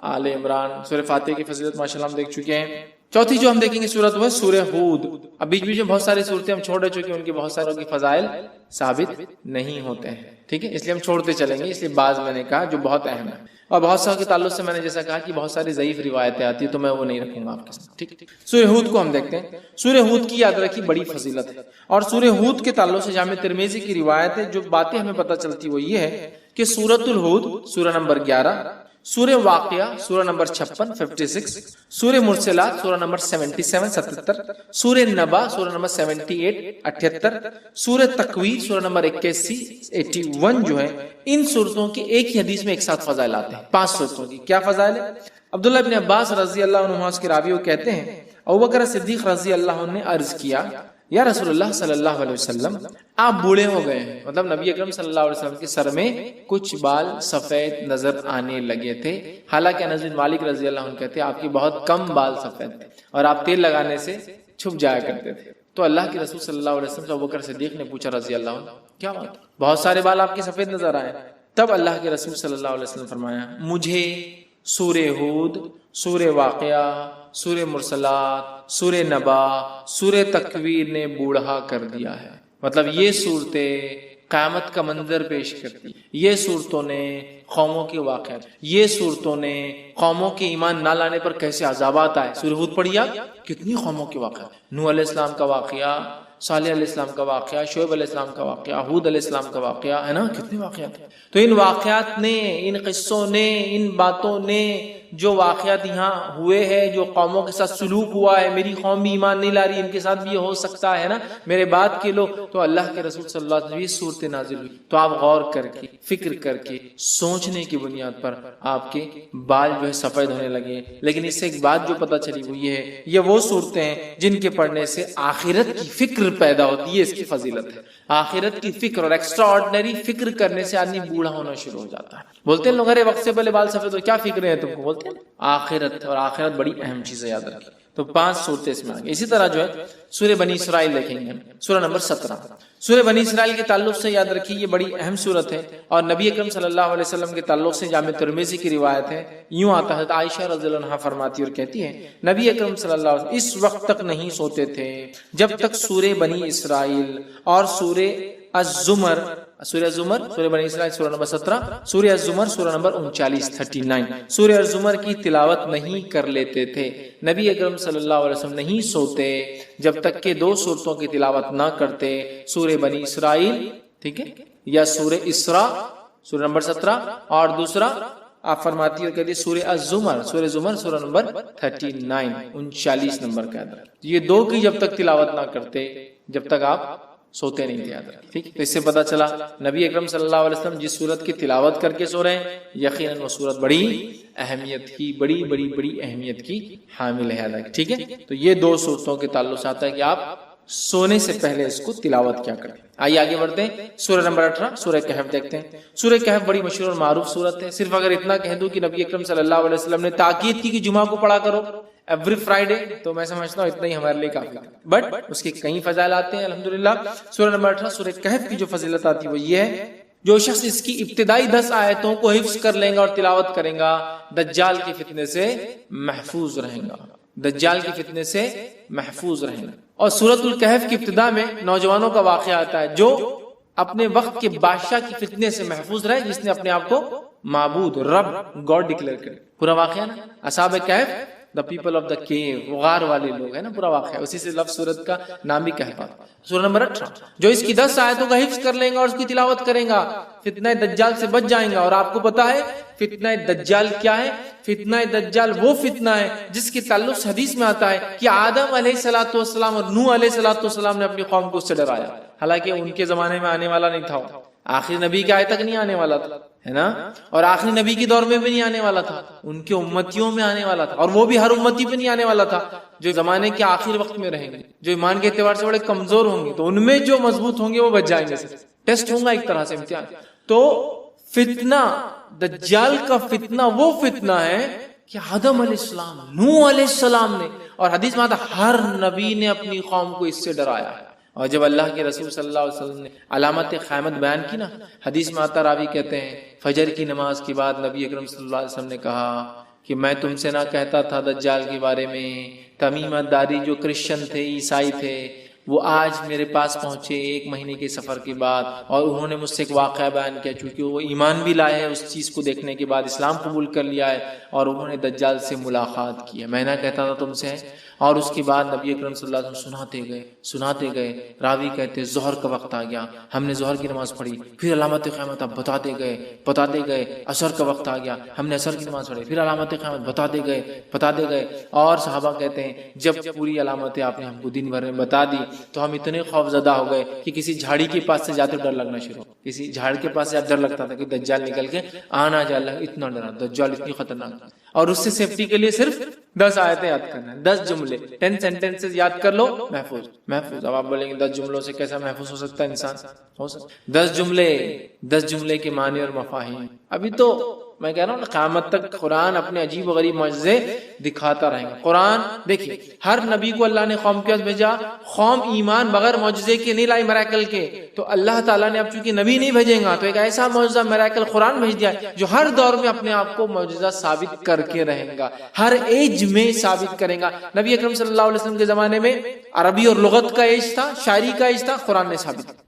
آل عمران۔ سورہ فاتحہ کی فضیلت ماشاءاللہ ہم دیکھ چکے ہیں۔ چوتھی جو ہم دیکھیں گے صورت وہ ہے سورہ ہود۔ اب بیچ بیچ میں بہت ساری صورتیں ہم چھوڑ چکے ہیں، ان کی بہت ساروں کی فضائل ثابت نہیں ہوتے ہیں، ٹھیک ہے، اس لیے ہم چھوڑتے چلیں گے، اس لیے بعض میں نے کہا جو بہت اہم ہے، اور بہت ساروں کے تعلق سے میں نے جیسا کہا کہ بہت ساری ضعیف روایتیں آتی ہیں تو میں وہ نہیں رکھوں گا آپ کے ساتھ، ٹھیک ہے۔ سورہ ہود کو ہم دیکھتے ہیں۔ سورہ ہود کی یاد رکھی بڑی فضیلت ہے، اور سورہ ہود کے تعلق سے جامع ترمذی کی روایت ہے، جو باتیں ہمیں پتہ چلتی وہ یہ ہے کہ سورۃ الہود سورہ نمبر 11، سورہ واقعہ سورہ نمبر 56 56، سورہ مرسلات سورہ نمبر 77 77، سورہ نبا سورہ نمبر 78 78، سورہ تکویر سورہ نمبر 81 81 جو ہے، ان صورتوں کی ایک ہی حدیث میں ایک ساتھ فضائل آتے ہیں۔ 5 صورتوں کی کیا فضائل ہے؟ عبداللہ بن عباس رضی اللہ عنہ کے راوی کہتے ہیں ابوبکر صدیق رضی اللہ عنہ نے عرض کیا یا رسول اللہ صلی اللہ علیہ وسلم آپ بوڑھے ہو گئے ہیں، مطلب نبی اکرم صلی اللہ علیہ وسلم کے سر میں کچھ بال سفید نظر آنے لگے تھے، حالانکہ انس بن مالک رضی اللہ عنہ کہتے ہیں آپ کی بہت کم بال سفید تھے اور آپ تیل لگانے سے چھپ جایا کرتے تھے۔ تو اللہ کے رسول صلی اللہ علیہ وسلم سے ابوبکر صدیق نے پوچھا رضی اللہ عنہ کیا بات، بہت سارے بال آپ کے سفید نظر آئے؟ تب اللہ کے رسول صلی اللہ علیہ وسلم فرمایا مجھے سورہ ہود، سورہ واقعہ، سورہ مرسلات، سورہ نبا، سورہ تکویر نے بوڑھا کر دیا ہے، مطلب یہ صورتیں قیامت کا منظر پیش کرتی ہے۔ یہ صورتوں نے قوموں کے واقعات، یہ صورتوں نے قوموں کے ایمان نہ لانے پر کیسے عذابات آئے۔ سورہ ہود پڑھی آپ، کتنی قوموں کے واقعات، نوح علیہ السلام کا واقعہ، صالح علیہ السلام کا واقعہ، شعیب علیہ السلام کا واقعہ، ہود علیہ السلام کا واقعہ ہے نا، کتنے واقعات ہیں۔ تو ان واقعات نے، ان قصوں نے، ان باتوں نے، جو واقعات یہاں ہوئے ہیں، جو قوموں کے ساتھ سلوک ہوا ہے، میری قوم بھی ایمان نہیں لا رہی، ان کے ساتھ بھی یہ ہو سکتا ہے نا، میرے بعد کے لوگ، تو اللہ کے رسول صلی اللہ علیہ وسلم یہ صورتیں نازل ہوئی تو آپ غور کر کے، فکر کر کے، سوچنے کی بنیاد پر آپ کے بال جو ہے سفید ہونے لگے۔ لیکن اس سے ایک بات جو پتہ چلی وہ یہ ہے، یہ وہ صورتیں ہیں جن کے پڑھنے سے آخرت کی فکر پیدا ہوتی ہے، اس کی فضیلت ہے۔ آخرت کی فکر اور ایکسٹرا آرڈنری فکر کرنے سے آدمی بوڑھا ہونا شروع ہو جاتا ہے۔ بولتے ہیں لوگ ارے وقت سے پہلے بال سفید ہو، کیا فکر ہے تم کو؟ بولتے ہیں آخرت، اور آخرت بڑی اہم چیز ہے، یاد رکھیں۔ تو 5 صورتیں اس میں آ گئی۔ اسی طرح جو ہے سورہ بنی اسرائیل دیکھیں گے، سورہ نمبر 17۔ سورہ بنی اسرائیل کے تعلق سے یاد رکھیے یہ بڑی اہم صورت ہے، اور نبی اکرم صلی اللہ علیہ وسلم کے تعلق سے جامع ترمذی کی روایت ہے، یوں آتا ہے، حضرت عائشہ رضی اللہ عنہا فرماتی اور کہتی ہیں نبی اکرم صلی اللہ علیہ وسلم اس وقت تک نہیں سوتے تھے جب تک سورہ بنی اسرائیل اور سورہ الزمر، سورہ زمر، سورہ بنی اسرائیل سورہ نمبر 17، سورہ الزمر سورہ نمبر 39، سورہ الزمر کی تلاوت نہیں کر لیتے تھے۔ نبی اکرم صلی اللہ علیہ وسلم نہیں سوتے جب تک کہ 2 صورتوں کی تلاوت نہ کرتے، سورہ بنی اسرائیل، ٹھیک ہے، یا سورہ اسراء سورہ نمبر 17، اور دوسرا آپ فرماتی اور کہتی سورہ الزمر، سورہ زمر سورہ نمبر 39 نمبر کا ہے۔ یہ 2 کی جب تک تلاوت نہ کرتے جب تک آپ سوتے نہیں تھے، یاد رکھیں، ٹھیک۔ تو اس سے پتہ چلا نبی اکرم صلی اللہ علیہ وسلم جس سورت کی تلاوت کر کے سو رہے ہیں یقیناً وہ سورت بڑی اہمیت کی، بڑی بڑی بڑی اہمیت کی حامل ہے، یاد رکھیں، ٹھیک ہے۔ تو یہ 2 صورتوں کے تعلق سے آتا ہے کہ آپ سونے سے پہلے اس کو تلاوت کیا کریں۔ آئیے آگے بڑھتے ہیں، سورہ نمبر 18 سورہ کہف دیکھتے ہیں۔ سورہ کہف بڑی مشہور اور معروف سورت ہے۔ صرف اگر اتنا کہہ دوں کہ نبی اکرم صلی اللہ علیہ وسلم نے تاکید کی کہ جمعہ کو پڑھا کرو ایوری فرائیڈے، تو میں سمجھتا ہوں اتنا ہی ہمارے لیے کافی ہے، بٹ اس کے کئی فضائل آتے ہیں الحمدللہ۔ سورہ نمبر 18 سورہ کہف کی جو فضیلت آتی ہے وہ یہ ہے، جو شخص اس کی ابتدائی 10 آیتوں کو حفظ کر لیں گا اور تلاوت کریں گا دجال کے فتنے سے محفوظ رہیں گا، دجال کے فتنے سے محفوظ رہیں گا۔ اور سورۃ الکہف کی ابتدا میں نوجوانوں کا واقعہ آتا ہے جو اپنے وقت کے بادشاہ کی فتنے سے محفوظ رہے، جس نے اپنے آپ کو معبود، رب، گاڈ ڈکلیئر کرے۔ پورا واقعہ نا اصحاب کہف، دا پیپل آف دا کیو، غار والے لوگ ہے نا، پورا واقعہ اسی سے لفظ سورت کا نام بھی کہف آتا ہے۔ سورہ نمبر 18 جو اس کی 10 آیتوں کا حفظ کر لیں گا اور اس کی تلاوت کریں گا فتنہ دجال سے بچ جائیں گا۔ اور آپ کو پتا ہے فتنہ دجال کیا ہے؟ فتنہ دجال وہ فتنہ ہے جس کے تعلق سے حدیث میں آتا ہے کہ آدم علیہ الصلوۃ والسلام اور نوح علیہ الصلوۃ والسلام نے اپنی قوم کو اس سے ڈرایا، حالانکہ ان کے زمانے میں آنے والا نہیں تھا، آخری نبی کے آئے تک نہیں آنے والا تھا، ہے نا، اور آخری نبی کے دور میں بھی نہیں آنے والا تھا، ان کے امتیوں میں آنے والا تھا، اور وہ بھی ہر امتی پہ نہیں آنے والا تھا، جو زمانے کے آخر وقت میں رہیں گے، جو ایمان کے اعتبار سے بڑے کمزور ہوں گے، تو ان میں جو مضبوط ہوں گے وہ بچ جائیں گے، ٹیسٹ ہوگا ایک طرح سے، امتحان۔ تو فتنہ دجال کا فتنہ وہ فتنہ ہے کہ آدم علیہ السلام، نوح علیہ السلام نے، اور حدیث میں آتا ہر نبی نے اپنی قوم کو اس سے ڈرایا ہے۔ اور جب اللہ کے رسول صلی اللہ علیہ وسلم نے علامت قیامت بیان کی نا، حدیث میں آتا، راوی کہتے ہیں فجر کی نماز کے بعد نبی اکرم صلی اللہ علیہ وسلم نے کہا کہ میں تم سے نہ کہتا تھا دجال کے بارے میں، تمیمہ داری جو کرسچن تھے، عیسائی تھے، وہ آج میرے پاس پہنچے 1 مہینے کے سفر کے بعد، اور انہوں نے مجھ سے ایک واقعہ بیان کیا، چونکہ وہ ایمان بھی لائے ہیں اس چیز کو دیکھنے کے بعد، اسلام قبول کر لیا ہے، اور انہوں نے دجال سے ملاقات کی ہے، میں نہ کہتا تھا تم سے۔ اور اس کے بعد نبی اکرم صلی اللہ علیہ وسلم سناتے گئے، راوی کہتے ظہر کا وقت آ گیا، ہم نے ظہر کی نماز پڑھی، پھر علامت قیامت اب بتاتے گئے، عصر کا وقت آ گیا، ہم نے عصر کی نماز پڑھی، پھر علامت قیامت بتاتے گئے، اور صحابہ کہتے ہیں جب پوری علامتیں آپ نے ہم کو دن بھر میں بتا دی تو ہم اتنے خوف زدہ ہو گئے کہ کسی جھاڑی کے پاس سے جاتے ڈر لگنا شروع، کسی جھاڑ کے پاس سے ڈر لگتا تھا کہ دجال نکل کے آنا جا، اتنا ڈرا، دجال اتنی خطرناک، اور اس سے سیفٹی کے لیے صرف 10 آیتیں یاد کرنا ہے، 10 جملے، 10 سینٹنسز یاد کر لو، محفوظ۔ اب آپ بولیں گے 10 جملوں سے کیسا محفوظ ہو سکتا ہے انسان؟ ہو سکتا 10 جملے کے معنی اور مفاہیم۔ ابھی تو میں کہہ رہا ہوں قیامت تک قرآن اپنے عجیب و غریب معجزے دکھاتا رہے گا۔ قرآن دیکھیے ہر نبی کو اللہ نے قوم کے پاس بھیجا، قوم ایمان بغیر معجزے کے نہیں لائی، میراکل کے، تو اللہ تعالیٰ نے اب چونکہ نبی نہیں بھیجیں گا تو ایک ایسا معجزہ میراکل قرآن بھیج دیا جو ہر دور میں اپنے آپ کو معجزہ ثابت کر کے رہے گا، ہر ایج میں ثابت کرے گا۔ نبی اکرم صلی اللہ علیہ وسلم کے زمانے میں عربی اور لغت کا ایج تھا، شاعری کا ایج تھا، قرآن نے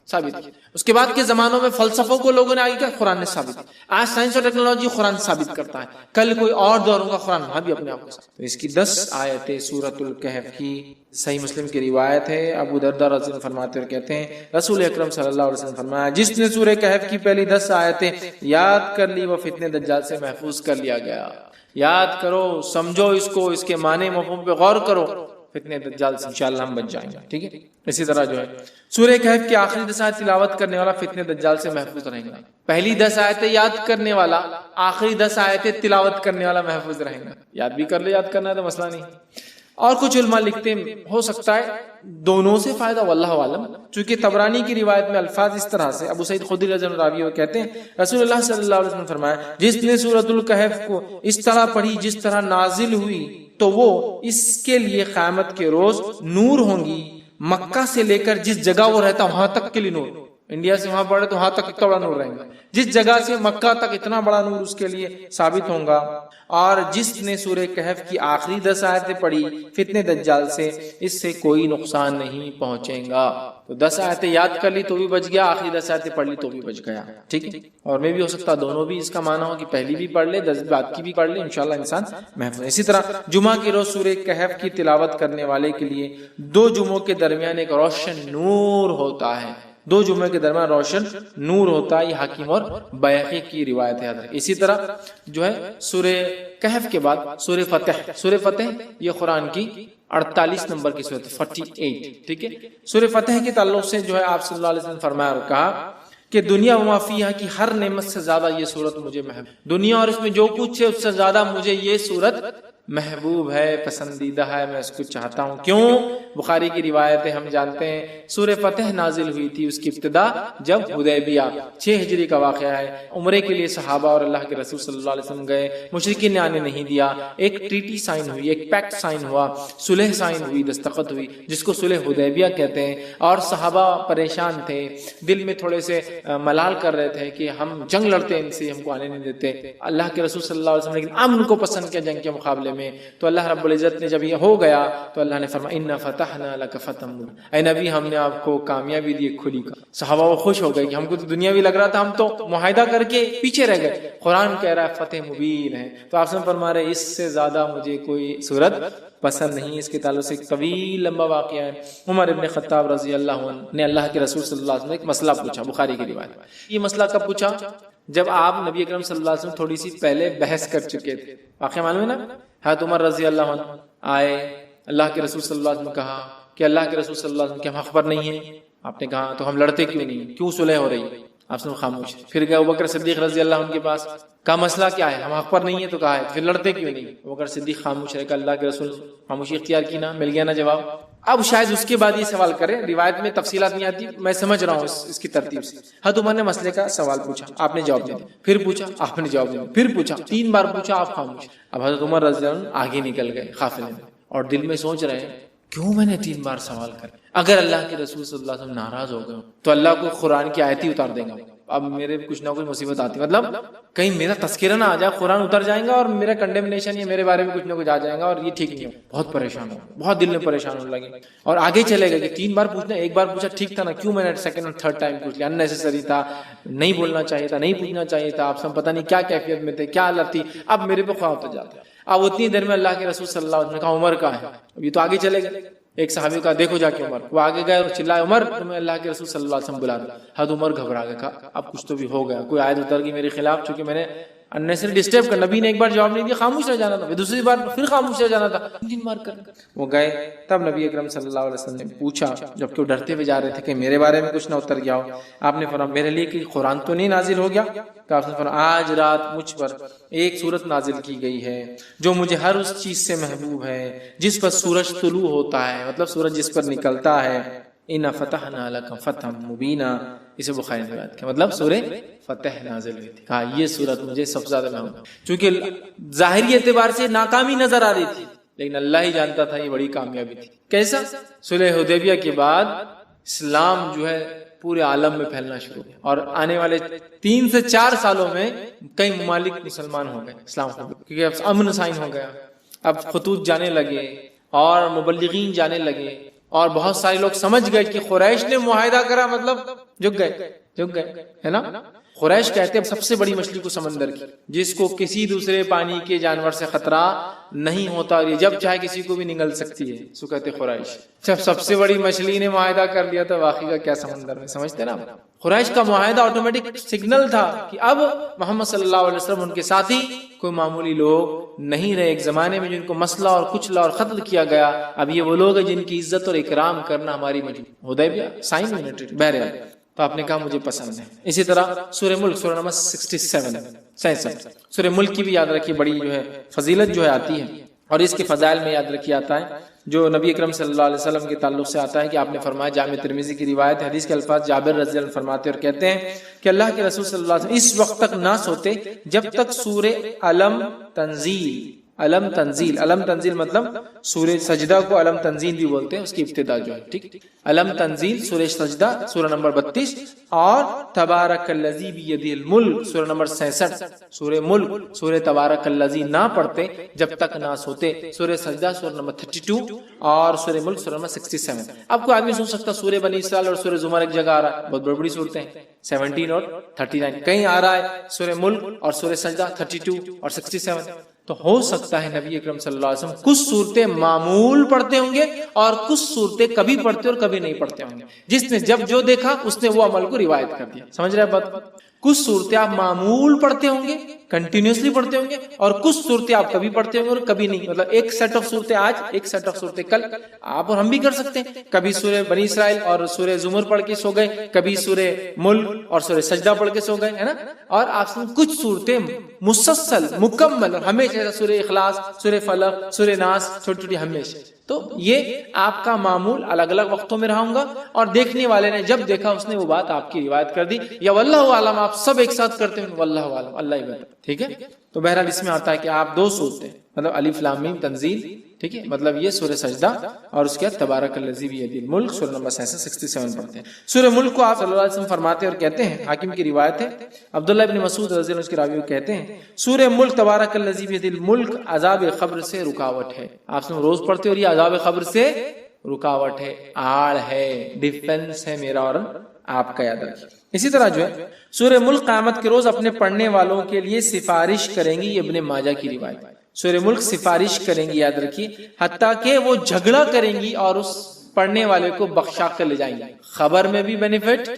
ثابت کی. اس کے بعد کے زمانوں میں فلسفوں کو لوگوں نے آگے کیا، قرآن نے ثابت کی. آج سائنس اور ٹیکنالوجی قرآن ثابت کرتا ہے، کل کوئی اور دور ہوگا قرآن وہاں بھی اپنے آپ کو. تو اس کی 10 آیتیں سورۃ الکہف کی. صحیح مسلم کی روایت ہے، ابو درداء رضی اللہ عنہ فرماتے ہیں، کہتے ہیں رسول اکرم صلی اللہ علیہ وسلم فرمایا، جس نے سورہ کہف کی پہلی 10 آیتیں یاد کر لی وہ فتنہ دجال سے محفوظ کر لیا گیا. یاد کرو، سمجھو اس کو، اس کے معنی مفہوم پہ غور کرو، فتنے دجال سے انشاءاللہ ہم بچ جائیں گے. ٹھیک ہے. اسی طرح جو ہے سورہ کہف کی آخری 10 آیت تلاوت کرنے والا فتنے دجال سے محفوظ رہے گا. پہلی 10 آیتیں یاد کرنے والا، آخری 10 آیتیں تلاوت کرنے والا محفوظ رہے گا. یاد بھی کر لے، یاد کرنا ہے تو مسئلہ نہیں. اور کچھ علماء لکھتے ہیں ہو سکتا ہے دونوں سے فائدہ، واللہ عالم. چونکہ طبرانی کی روایت میں الفاظ اس طرح سے، ابو سعید خدری رضی اللہ عنہ راوی کہتے ہیں رسول اللہ صلی اللہ علیہ وسلم فرمایا، جس نے سورۃ الکہف کو اس طرح پڑھی جس طرح نازل ہوئی تو وہ اس کے لیے قیامت کے روز نور ہوں گی. مکہ سے لے کر جس جگہ وہ رہتا وہاں تک کے لیے نور. انڈیا سے وہاں پڑھے تو وہاں تک اتنا بڑا نور رہے گا. جس جگہ سے مکہ تک اتنا بڑا نور اس کے لیے ثابت ہوگا. اور جس نے سورہ کہف کی آخری 10 آیتیں پڑھی فتنے دجال سے، اس سے کوئی نقصان نہیں پہنچے گا. تو 10 آیتیں یاد کر لی تو بھی بچ گیا، آخری 10 آیتیں پڑھ لی تو بھی بچ گیا. ٹھیک ہے. اور میں بھی ہو سکتا دونوں بھی اس کا معنی ہو کہ پہلی بھی پڑھ لے، 10 بعد کی بھی پڑھ لے، انشاءاللہ انسان محفوظ. اسی طرح جمعہ کے روز سورہ کہف کی تلاوت کرنے والے کے لیے 2 جمعوں کے درمیان ایک روشن نور ہوتا ہے. 2 جمعے کے درمیان روشن نور ہوتا ہے. یہ حاکم اور بیہقی کی روایت ہے. اسی طرح جو ہے سورہ کہف کے بعد سورہ فتح. سورہ فتح یہ قرآن کی 48 نمبر کی سورت 48. ٹھیک ہے. سورہ فتح کے تعلق سے جو ہے آپ صلی اللہ علیہ وسلم فرمایا اور کہا کہ دنیا و ما فیہا کی ہر نعمت سے زیادہ یہ سورت مجھے محبوب. دنیا اور اس میں جو کچھ ہے اس سے زیادہ مجھے یہ سورت محبوب ہے، پسندیدہ ہے، میں اس کو چاہتا ہوں. کیوں؟ بخاری کی روایت ہے، ہم جانتے ہیں سورہ فتح نازل ہوئی تھی اس کی ابتدا جب حدیبیہ 6 ہجری کا واقعہ ہے. عمرے کے لیے صحابہ اور اللہ کے رسول صلی اللہ علیہ وسلم گئے. مشرکین نے آنے نہیں دیا. ایک ٹریٹی سائن ہوئی، ایک پیکٹ سائن ہوا، صلح سائن ہوئی، دستخط ہوئی، جس کو صلح حدیبیہ کہتے ہیں. اور صحابہ پریشان تھے، دل میں تھوڑے سے ملال کر رہے تھے کہ ہم جنگ لڑتے ہیں ان سے، ہم کو آنے نہیں دیتے. اللہ کے رسول صلی اللہ علیہ وسلم لیکن امن کو پسند کیا جنگ کے مقابلے میں. تو اللہ رب العزت نے جب یہ ہو گیا تو اللہ نے فرمایا انا فتحنا لک فتحا مبینا، اے نبی ہم نے آپ کو کامیابی دی کھلی کا. صحابہ وہ خوش ہو گئے کہ ہم کو تو دنیاوی لگ رہا تھا، ہم تو معاہدہ کر کے پیچھے رہ گئے. قرآن کہہ رہا ہے فتح مبین ہے. تو آپ سے فرما رہے اس سے زیادہ مجھے کوئی صورت پسند نہیں. اس کے تعلق سے ایک طویل لمبا واقعہ ہے. عمر ابن خطاب رضی اللہ عنہ نے اللہ کے رسول صلی اللہ علیہ وسلم ایک مسئلہ پوچھا. بخاری کی روایت. یہ مسئلہ کب پوچھا؟ جب آپ نبی اکرم صلی اللہ علیہ وسلم تھوڑی سی پہلے بحث کر چکے تھے. واقعہ معلوم ہے نا؟ حضرت عمر رضی اللہ عنہ آئے، اللہ کے رسول صلی اللہ علیہ وسلم کہا کہ اللہ کے رسول صلی اللہ علیہ وسلم کیا خبر نہیں ہے؟ آپ نے کہا تو ہم لڑتے کیوں نہیں، کیوں صلح ہو رہی؟ آپ سے خاموش. پھر گئے ابوبکر صدیق رضی اللہ عنہ کے پاس، کا مسئلہ کیا ہے؟ ہم حق پر نہیں ہے تو کہا ہے، پھر لڑتے کیوں نہیں؟ ابوبکر صدیق خاموش رہے. کہ اللہ کے رسول خاموشی اختیار کی نا، مل گیا نا جواب. اب شاید اس کے بعد یہ سوال کرے، روایت میں تفصیلات نہیں آتی، میں سمجھ رہا ہوں اس کی ترتیب سے. حضرت عمر نے مسئلے کا سوال پوچھا، آپ نے جواب دیا. پھر پوچھا، آپ نے جواب دیا. پھر پوچھا، 3 بار پوچھا، آپ خاموش. اب حضرت عمر رضی اللہ عنہ آگے نکل گئے قافلے میں اور دل میں سوچ رہے ہیں کیوں میں نے 3 بار سوال کر. اگر اللہ کے رسول صلی اللہ علیہ وسلم ناراض ہو گئے تو اللہ کو قرآن کی آیت ہی اتار دیں گا. اب میرے کچھ نہ کچھ مصیبت آتی، مطلب کہیں میرا تذکرہ نہ آ جائے، قرآن اتر جائیں گا اور میرا کنڈیمنیشن یا میرے بارے میں کچھ نہ کچھ آ جائے گا اور یہ ٹھیک نہیں ہو. بہت پریشان ہو، بہت دل میں پریشان ہونے لگے اور آگے چلے گئے کہ 3 بار پوچھنا، 1 بار پوچھا ٹھیک تھا نا، کیوں میں نے سیکنڈ اور تھرڈ ٹائم پوچھ لیا؟ اننیسیسری تھا، نہیں بولنا چاہیے تھا، نہیں پوچھنا چاہیے تھا. آپ سب پتہ نہیں کیا کیفیت میں تھے، کیا حالت تھی. اب میرے پہ خواہ ہوتا جاتا. اب اتنی دیر میں اللہ کے رسول صلی اللہ علیہ وسلم نے کہا عمر کا ہے. اب یہ تو آگے چلے گئے. ایک صحابی کا دیکھو جا کے عمر، وہ آگے گئے اور چلائے عمر تمہیں اللہ کے رسول صلی اللہ علیہ وسلم بلا رہا. حضرت عمر گھبرا گئے. کہا اب کچھ تو بھی ہو گیا، کوئی آیت اتر گئی میرے خلاف، چونکہ میں نے اننیسری ڈسٹرب کر. نبی نے 1 بار جواب نہیں دیا، خاموش رہ جانا تھا. دوسری بار پھر خاموش رہ جانا تھا. 3 بار کر وہ گئے. تب نبی اکرم صلی اللہ علیہ وسلم نے پوچھا، جبکہ وہ ڈرتے ہوئے جا رہے تھے کہ میرے بارے میں کچھ نہ اتر گیا ہو. آپ نے فرمایا میرے لیے کہ قرآن تو نہیں نازل ہو گیا؟ تو آپ نے فرمایا آج رات مجھ پر ایک سورت نازل کی گئی ہے جو مجھے ہر اس چیز سے محبوب ہے جس پر سورج طلوع ہوتا ہے، مطلب سورج جس پر نکلتا ہے. اِنَّا فَتَحْنَا لَكَ فَتْحًا مُبِينًا، اسے بخاری نے روایت کیا، مطلب سورہ فتح نازل ہوئی تھی. کہا یہ سورت مجھے سب سے زیادہ محبوب، چونکہ ظاہری اعتبار سے ناکامی نظر آ رہی تھی لیکن اللہ ہی جانتا تھا یہ بڑی کامیابی تھی. کیسا؟ صلح حدیبیہ کے بعد اسلام جو ہے پورے عالم میں پھیلنا شروع ہوا اور آنے والے 3 سے 4 سالوں میں کئی ممالک مسلمان ہو گئے اسلام کو، کیونکہ اب امن سائن ہو گیا. اب خطوط جانے لگے اور مبلغین جانے لگے اور بہت سارے لوگ سمجھ گئے کہ قریش نے معاہدہ کرا، مطلب جھک گئے ہے نا. قریش کہتے ہیں سب سے بڑی مچھلی کو سمندر کی، جس کو کسی دوسرے پانی کے جانور سے خطرہ نہیں ہوتا اور یہ جب چاہے کسی کو بھی نگل سکتی ہے، سو کہتے قریش. جب سب سے بڑی مچھلی نے معاہدہ کر لیا تو باقی کا کیا سمندر میں، سمجھتے نا. قریش کا معاہدہ آٹومیٹک سگنل تھا کہ اب محمد صلی اللہ علیہ وسلم ان کے ساتھی کوئی معمولی لوگ نہیں رہے. ایک زمانے میں جن کو مسئلہ اور کچلا اور قتل کیا گیا، اب یہ وہ لوگ ہیں جن کی عزت اور اکرام کرنا ہماری مجبوری. حدیبیہ سائن یونیٹڈ بہرحال، تو آپ نے کہا مجھے پسند ہے. اسی طرح سورہ ملک سورہ نمبر 67 سورہ ملک کی بھی یاد رکھیے، بڑی جو ہے فضیلت جو ہے آتی ہے، اور اس کے فضائل میں یاد رکھیے آتا ہے جو نبی اکرم صلی اللہ علیہ وسلم کے تعلق سے آتا ہے کہ آپ نے فرمایا، جامع ترمذی کی روایت، حدیث کے الفاظ جابر رضی اللہ عنہ فرماتے اور کہتے ہیں کہ اللہ کے رسول صلی اللہ علیہ وسلم اس وقت تک نہ سوتے جب تک سورہ علم تنزیل مطلب سورہ سجدہ کو علم تنزیل بھی بولتے ہیں، اس کی ابتدا جو ہے، ٹھیک. علم تنزیل سورہ سجدہ سورہ نمبر 32 اور تبارک الذی بیدہ الملک سورہ نمبر 66. سورہ ملک سورہ تبارک الذی نہ پڑھتے جب تک نہ سوتے. سورہ سجدہ سورہ نمبر 32 اور سورہ ملک سورہ نمبر 67. اب کوئی آدمی سوچ سکتا سورہ بنی اسرائیل اور سورہ زمر ایک جگہ آ رہا ہے، بہت بڑی بڑی صورتیں ہیں 17 اور 39. کہیں آ رہا ہے سورہ ملک اور سورہ سجدہ 32 اور 67. تو ہو سکتا ہے نبی اکرم صلی اللہ علیہ وسلم کچھ صورتیں معمول پڑھتے ہوں گے اور کچھ صورتیں کبھی پڑھتے اور کبھی نہیں پڑھتے ہوں گے. جس نے جب جو دیکھا اس نے وہ عمل کو روایت کر دیا. سمجھ رہے بات؟ کچھ صورتیں آپ معمول پڑھتے ہوں گے، کنٹینیوسلی پڑھتے ہوں گے، اور کچھ صورتیں آپ کبھی پڑھتے ہوں گے اور کبھی نہیں. مطلب ایک سیٹ آف صورتیں آج، ایک سیٹ آف صورتیں کل. آپ اور ہم بھی کر سکتے ہیں، کبھی سورہ بنی اسرائیل اور سورہ زمر پڑھ کے سو گئے، کبھی سورہ ملک اور سورہ سجدہ پڑھ کے سو گئے، ہے نا. اور آپ سے کچھ صورتیں مسلسل مکمل اور ہمیشہ سورہ اخلاص، سورہ فلق، سورہ ناس، چھوٹی چھوٹی ہمیشہ. تو یہ آپ کا معمول الگ الگ وقتوں میں رہا ہوں گا، اور دیکھنے والے نے جب دیکھا اس نے وہ بات آپ کی روایت کر دی، یا واللہ عالم آپ سب ایک ساتھ کرتے ہیں، واللہ عالم اللہ ہی بہتر. ٹھیک ہے. تو بہرحال اس میں آتا ہے کہ آپ دو صورتیں، مطلب الف لام میم تنزیل، ٹھیک ہے، مطلب یہ سورہ سجدہ اور اس کے بعد تبارک الذی بیدہ الملک سورہ نمبر 67 پڑھتے ہیں. سورہ ملک کو آپ صلی اللہ علیہ وسلم فرماتے اور کہتے ہیں، حاکم کی روایت ہے، عبداللہ ابن مسعود رضی اللہ عنہ کے راوی کہتے ہیں سورہ ملک تبارک الذی بیدہ الملک عذاب قبر سے رکاوٹ ہے. آپ سے روز پڑھتے اور یہ عذاب قبر سے رکاوٹ ہے، آڑ ہے، ڈیفنس ہے میرا اور آپ کا، یاد رکھیے. اسی طرح جو ہے سورہ ملک قیامت کے روز اپنے پڑھنے والوں کے لیے سفارش کریں گی، یہ ابن ماجہ کی روایت. سورہ ملک سفارش کریں گی، یاد رکھیے، حتیٰ کہ وہ جھگڑا کریں گی اور اس پڑھنے والے کو بخشا کر لے جائیں گے. خبر میں بھی بینیفٹ،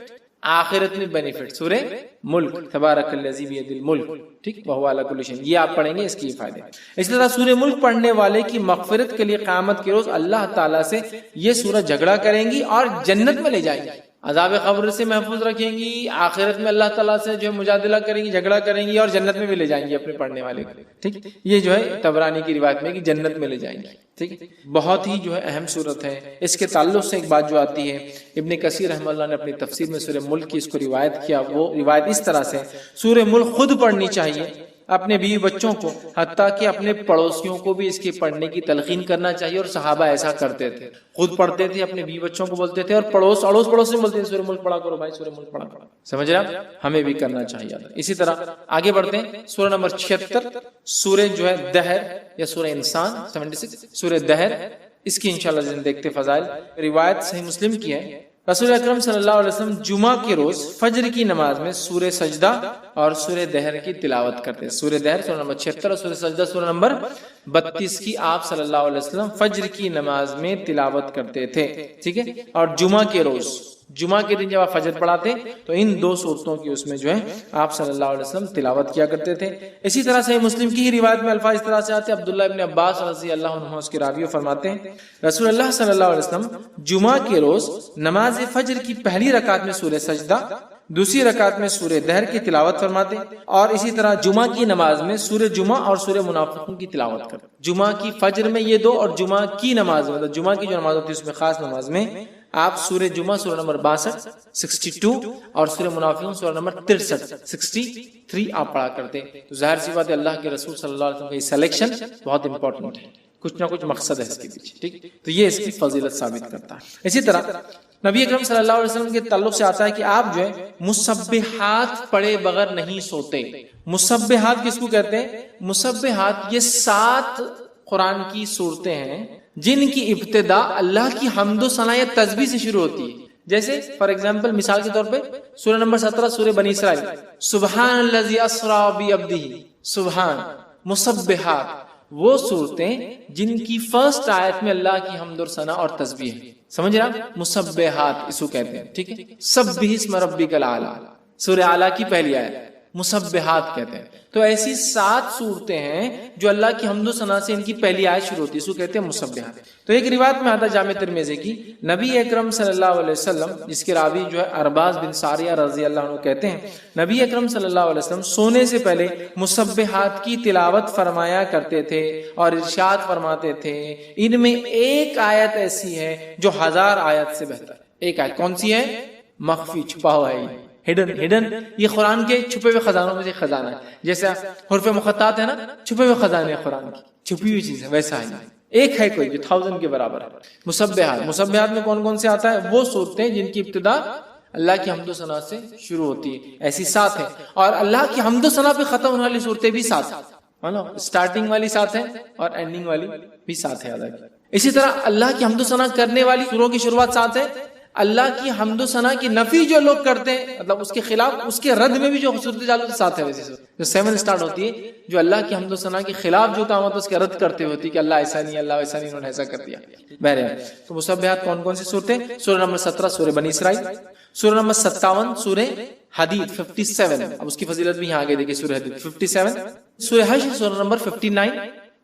آخرت میں بینیفٹ. سورہ ملک تبارک الذی بیدہ الملک، ٹھیک، وہو علی کل شیء، یہ آپ پڑھیں گے، اس کی فائدے. اسی طرح سورہ ملک پڑھنے والے کی مغفرت کے لیے قیامت کے روز اللہ تعالیٰ سے یہ سورہ جھگڑا کریں گی اور جنت میں لے جائیں گی، عذاب قبر سے محفوظ رکھیں گی، آخرت میں اللہ تعالیٰ سے جو مجادلہ کریں گی، جھگڑا کریں گی، اور جنت میں بھی لے جائیں گی اپنے پڑھنے والے کو. ٹھیک، یہ جو ہے طبرانی کی روایت میں کہ جنت میں لے جائیں گی. ٹھیک، بہت ہی جو ہے اہم صورت ہے. اس کے تعلق سے ایک بات جو آتی ہے، ابن کثیر رحمہ اللہ نے اپنی تفسیر میں سورہ ملک کی اس کو روایت کیا. وہ روایت اس طرح سے، سورہ ملک خود پڑھنی چاہیے اپنے بیوی بچوں کو، حتیٰ کہ اپنے پڑوسیوں کو بھی اس کے پڑھنے کی تلقین کرنا چاہیے. اور صحابہ ایسا کرتے تھے، خود پڑھتے تھے، اپنے بیوی بچوں کو بولتے تھے، اور پڑوس میں بولتے تھے سورہ ملک پڑھا کرو بھائی، سورہ ملک پڑھا کرو. سمجھ رہے ہیں؟ ہمیں بھی کرنا چاہیے. اسی طرح آگے بڑھتے ہیں، سورہ نمبر 76 سورہ جو ہے دہر یا سورہ انسان 76 سورہ دہر، اس کی انشاءاللہ دیکھتے فضائل. روایت صحیح مسلم کی ہے، رسول اکرم صلی اللہ علیہ وسلم جمعہ کے روز فجر کی نماز میں سورہ سجدہ اور سورہ دہر کی تلاوت کرتے ہیں. سورہ دہر سورہ نمبر 76 اور سورہ سجدہ سورہ نمبر 32 کی آپ صلی اللہ علیہ وسلم فجر کی نماز میں تلاوت کرتے تھے. ٹھیک ہے، اور جمعہ کے روز، جمعہ کے دن جب آپ فجر پڑھاتے تو ان دو صورتوں کی اس میں جو ہے آپ صلی اللہ علیہ وسلم تلاوت کیا کرتے تھے. اسی طرح سے مسلم کی ہی روایت میں الفاظ اس طرح سے آتے ہیں. عبداللہ ابن عباس رضی اللہ عنہ اس کے راوی فرماتے ہیں رسول اللہ صلی اللہ علیہ وسلم جمعہ کے روز نماز فجر کی پہلی رکعت میں سورہ سجدہ، دوسری رکعت میں سورہ دہر کی تلاوت فرماتے، اور اسی طرح جمعہ کی نماز میں سورہ جمعہ اور سورہ منافقون کی تلاوت کرتے. جمعہ کی فجر میں یہ دو، اور جمعہ کی نماز میں، مطلب جمعہ کی جو نماز ہوتی ہے اس میں خاص نماز میں آپ سورہ جمعہ سورہ نمبر 62 62 اور سورہ منافقون سورہ نمبر 63 63 آپ پڑھا کرتے. تو ظاہر سی بات ہے اللہ کے رسول صلی اللہ علیہ وسلم کی سلیکشن بہت امپورٹنٹ ہے، کچھ نہ کچھ مقصد ہے اس کے پیچھے. ٹھیک، تو یہ اس کی فضیلت ثابت کرتا ہے. اسی طرح نبی اکرم صلی اللہ علیہ وسلم کے تعلق سے آتا ہے کہ آپ جو ہے مسبحات پڑھے بغیر نہیں سوتے. مسبحات کس کو کہتے ہیں؟ مسبحات یہ 7 قرآن کی صورتیں ہیں جن کی ابتدا اللہ کی حمد و ثنا یا تسبیح سے شروع ہوتی ہے. جیسے فار ایگزامپل مثال کے طور پہ سورہ نمبر 17 سورہ بنی اسرائیل، سبحان الذی اسریٰ بعبدہ، سبحان، مسبحات، وہ صورتیں جن کی فرسٹ آیت میں اللہ کی حمد اور ثنا اور تسبیح ہے، سمجھ رہا؟ مسبحات اس کو کہتے ہیں، ٹھیک ہے؟ سبح اسم ربک الاعلی، سورہ اعلیٰ کی پہلی آیت مسبحات کہتے ہیں۔ تو ایسی 7 صورتیں ہیں جو اللہ کی حمد و ثنا سے ان کی پہلی آیت شروع ہوتی ہے، اس کو کہتے ہیں مسبحات۔ تو ایک روایت میں آتا ہے جامع ترمذی کی، نبی اکرم صلی اللہ علیہ وسلم، جس کے راوی جو ہے ارباز بن ساریہ رضی اللہ عنہ کہتے ہیں، نبی اکرم صلی اللہ علیہ وسلم سونے سے پہلے مسبحات کی تلاوت فرمایا کرتے تھے اور ارشاد فرماتے تھے ان میں ایک آیت ایسی ہے جو 1000 آیت سے بہتر ہے۔ ایک آیت کون سی ہے؟ مخفی، چھپا ہوا ہے، ہڈن، یہ قرآن کے چھپے ہوئے خزانوں میں سے خزانہ ہے، جیسے حروف مقطعات ہے نا، چھپے ہوئے خزانے قرآن کی، چھپی ہوئی چیز ہے، ویسا ہے ایک ہے کوئی جو 1000 کے برابر ہے۔ مسبحات میں کون کون سے آتا ہے؟ وہ صورتیں جن کی ابتدا اللہ کی حمد و ثنا سے شروع ہوتی ہے، ایسی 7 ہیں، اور اللہ کی حمد و ثنا پہ ختم ہونے والی صورتیں بھی 7 ہیں، اسٹارٹنگ والی 7 ہیں اور اینڈنگ والی بھی 7 ہے۔ اسی طرح اللہ کی حمد و ثنا کرنے والی سوروں کی شروعات 7 ہے، اللہ کی حمد و ثنا کی نفی جو لوگ کرتے ہیں، مطلب اس کے خلاف، اس کے رد میں بھی جو صورتیں چالو 7 ہے، ویسے جو 7 سٹارٹ ہوتی ہے جو اللہ کی حمد و ثنا کے خلاف جو کام ہوتا ہے اس کے رد کرتے ہوتی ہے کہ اللہ ایسا نہیں، اللہ ایسا نہیں، انہوں نے ایسا کر دیا۔ بہرحال تو مسبحات کون کون سی صورتیں؟ سورہ نمبر 17 سورہ بنی اسرائیل، سورہ نمبر 57 سورہ حدید 57، اب اس کی فضیلت بھی یہاں آگے دیکھیں، سورہ حدید 57، سورہ حشر سورہ نمبر 59،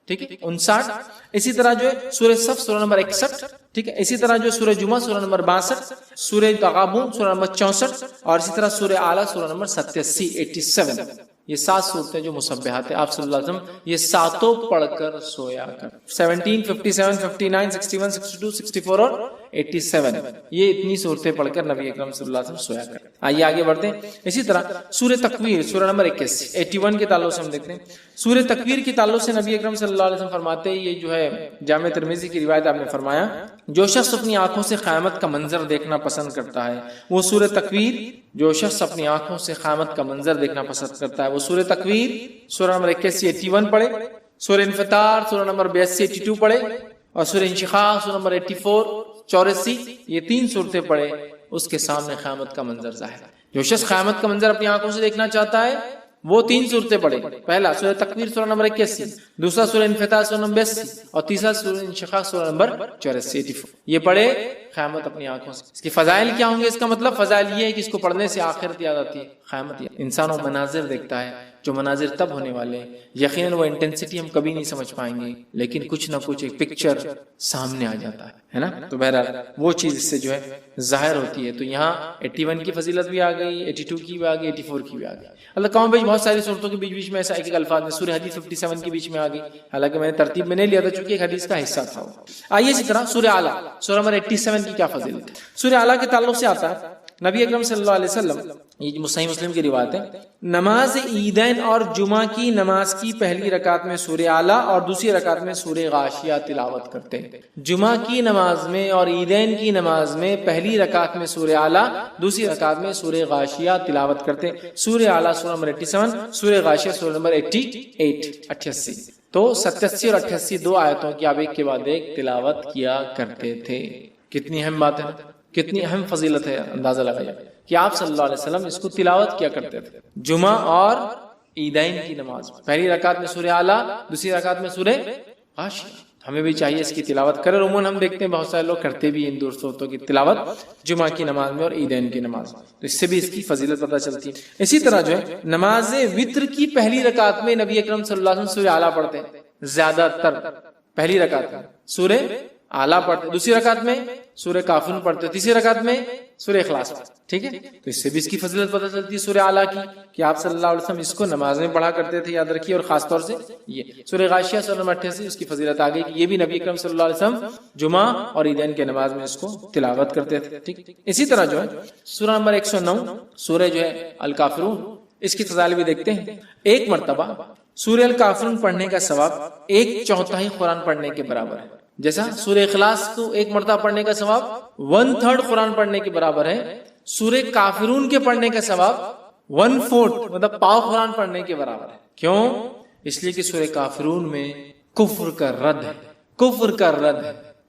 ٹھیک ہے 59، اسی طرح جو ہے سورہ صف سورہ نمبر 61، ٹھیک ہے، اسی طرح جو سورہ جمعہ سورہ نمبر 62، سورہ تغابن سورہ نمبر 64، اور اسی طرح سورہ اعلیٰ سورہ نمبر 87۔ یہ 7 صورتیں جو مسبحات ہیں، آپ صلی اللہ علیہ وسلم یہ 7 پڑھ کر سویا کر۔ 17، 57، 59، 61، 62، 64 اور 87، یہ اتنی صورتیں پڑھ کر نبی اکرم صلی اللہ علیہ وسلم سویا کر۔ آئیے آگے بڑھتے ہیں۔ اسی طرح سورہ تکویر سورہ نمبر 81 کے تعلق سے ہم دیکھتے ہیں۔ سورہ تکویر کے تعلق سے نبی اکرم صلی اللہ علیہ وسلم فرماتے ہیں، یہ جو ہے جامع ترمذی کی روایت آپ نے فرمایا، جو شخص اپنی آنکھوں سے قیامت کا منظر دیکھنا پسند کرتا ہے وہ سورہ تکویر، جو شخص اپنی آنکھوں سے قیامت کا منظر دیکھنا پسند کرتا ہے وہ سورہ تکویر سورہ نمبر 81 پڑھے، سورہ انفطار سورہ نمبر 82 پڑھے، اور سورہ انشقاق سورہ نمبر 84 یہ 3 صورتیں پڑھے، اس کے سامنے قیامت کا منظر ظاہر ہے۔ جو شخص قیامت کا منظر اپنی آنکھوں سے دیکھنا چاہتا ہے وہ 3 صورتیں پڑھے، پہلا سورہ تکویر سورہ نمبر 81، دوسرا سورہ انفطار سورہ نمبر 82، اور تیسرا سورہ انشقاق سورہ نمبر 84۔ یہ پڑھے قیامت اپنی آنکھوں سے۔ اس کی فضائل کیا ہوں گے؟ اس کا مطلب فضائل یہ ہے کہ اس کو پڑھنے سے آخرت یاد آتی ہے، قیامت یاد۔ انسان وہ مناظر دیکھتا ہے جو مناظر تب ہونے والے ہیں، یقیناً وہ انٹینسٹی ہم کبھی نہیں سمجھ پائیں گے، لیکن کچھ نہ کچھ ایک پکچر سامنے آ جاتا ہے نا۔ تو بہرحال وہ چیز اس سے جو ہے ظاہر ہوتی ہے۔ تو یہاں 81 کی فضیلت بھی آ گئی، 82 کی بھی آ گئی، 84 کی بھی آ گئی۔ اللہ کام بیچ بہت ساری صورتوں کے بیچ میں ایسا ایک الفاظ میں سورہ حدید 57 کے بیچ میں آ گئی، حالانکہ میں نے ترتیب میں نہیں لیا تھا چونکہ ایک حدیث کا حصہ تھا۔ آئیے اسی طرح سورہ اعلیٰ سورہ نمبر 87 کی کیا فضیلت ہے؟ سورہ اعلیٰ کے تعلق سے آتا ہے نبی اکرم صلی اللہ علیہ وسلم، یہ صحیح مسلم کی روایت ہے، نماز عیدین اور جمعہ کی نماز کی پہلی رکعت میں سورہ اعلیٰ اور دوسری رکعت میں سورہ غاشیہ تلاوت کرتے ہیں۔ جمعہ کی نماز میں اور عیدین کی نماز میں پہلی رکعت میں سورہ اعلیٰ، دوسری رکعت میں سورہ غاشیہ تلاوت کرتے ہیں۔ سورہ اعلیٰ سورہ نمبر 87، سورہ غاشیہ سورہ نمبر 88۔ تو 87 اور 88 2 آیتوں کی آپ ایک کے بعد ایک تلاوت کیا کرتے تھے۔ کتنی اہم بات ہے، کتنی اہم فضیلت ہے، اندازہ لگائیے کہ آپ صلی اللہ علیہ وسلم اس کو تلاوت کیا کرتے تھے جمعہ اور عیدین کی نماز، پہلی رکعت میں سورہ اعلیٰ، دوسری رکعت میں سورہ غاشیہ۔ ہمیں بھی چاہیے اس کی تلاوت کریں، عموماً ہم دیکھتے ہیں بہت سارے لوگ کرتے بھی ان 2 صورتوں کی تلاوت جمعہ کی نماز میں اور عیدین کی نماز میں، تو اس سے بھی اس کی فضیلت پتہ چلتی ہے۔ اسی طرح جو ہے نماز وتر کی پہلی رکعت میں نبی اکرم صلی اللہ علیہ وسلم سورہ اعلیٰ پڑھتے ہیں، زیادہ تر پہلی رکعت میں سورہ اعلیٰ پڑھتے، دوسری رکعت میں سورہ کافرون پڑھتے، تیسری رکعت میں سورہ اخلاص، ٹھیک ہے۔ تو اس سے بھی اس کی فضیلت پتہ چلتی ہے سورہ اعلیٰ کی، کہ آپ صلی اللہ علیہ وسلم اس کو نماز میں پڑھا کرتے تھے، یاد رکھیے۔ اور خاص طور سے یہ سورہ غاشیہ سورہ نمبر 88 اس کی فضیلت آ گئی کہ یہ بھی نبی اکرم صلی اللہ علیہ وسلم جمعہ اور عیدین کے نماز میں اس کو تلاوت کرتے تھے، ٹھیک۔ اسی طرح جو ہے سورہ نمبر 109 سورہ جو ہے الکافرون، اس کی فضائل بھی دیکھتے ہیں۔ ایک مرتبہ سورہ الکافرون پڑھنے کا ثواب 1/4 قرآن پڑھنے کے برابر ہے، جیسا سورہ اخلاص کو ایک مرتبہ پڑھنے کا ثواب 1/3 قرآن پڑھنے کے برابر ہے، سورہ کافرون کے پڑھنے کا ثواب 1/4 مطلب پاؤ قرآن پڑھنے کے برابر ہے۔ کیوں؟ اس لیے کہ سورہ کافرون میں کفر کا رد ہے، کفر کا رد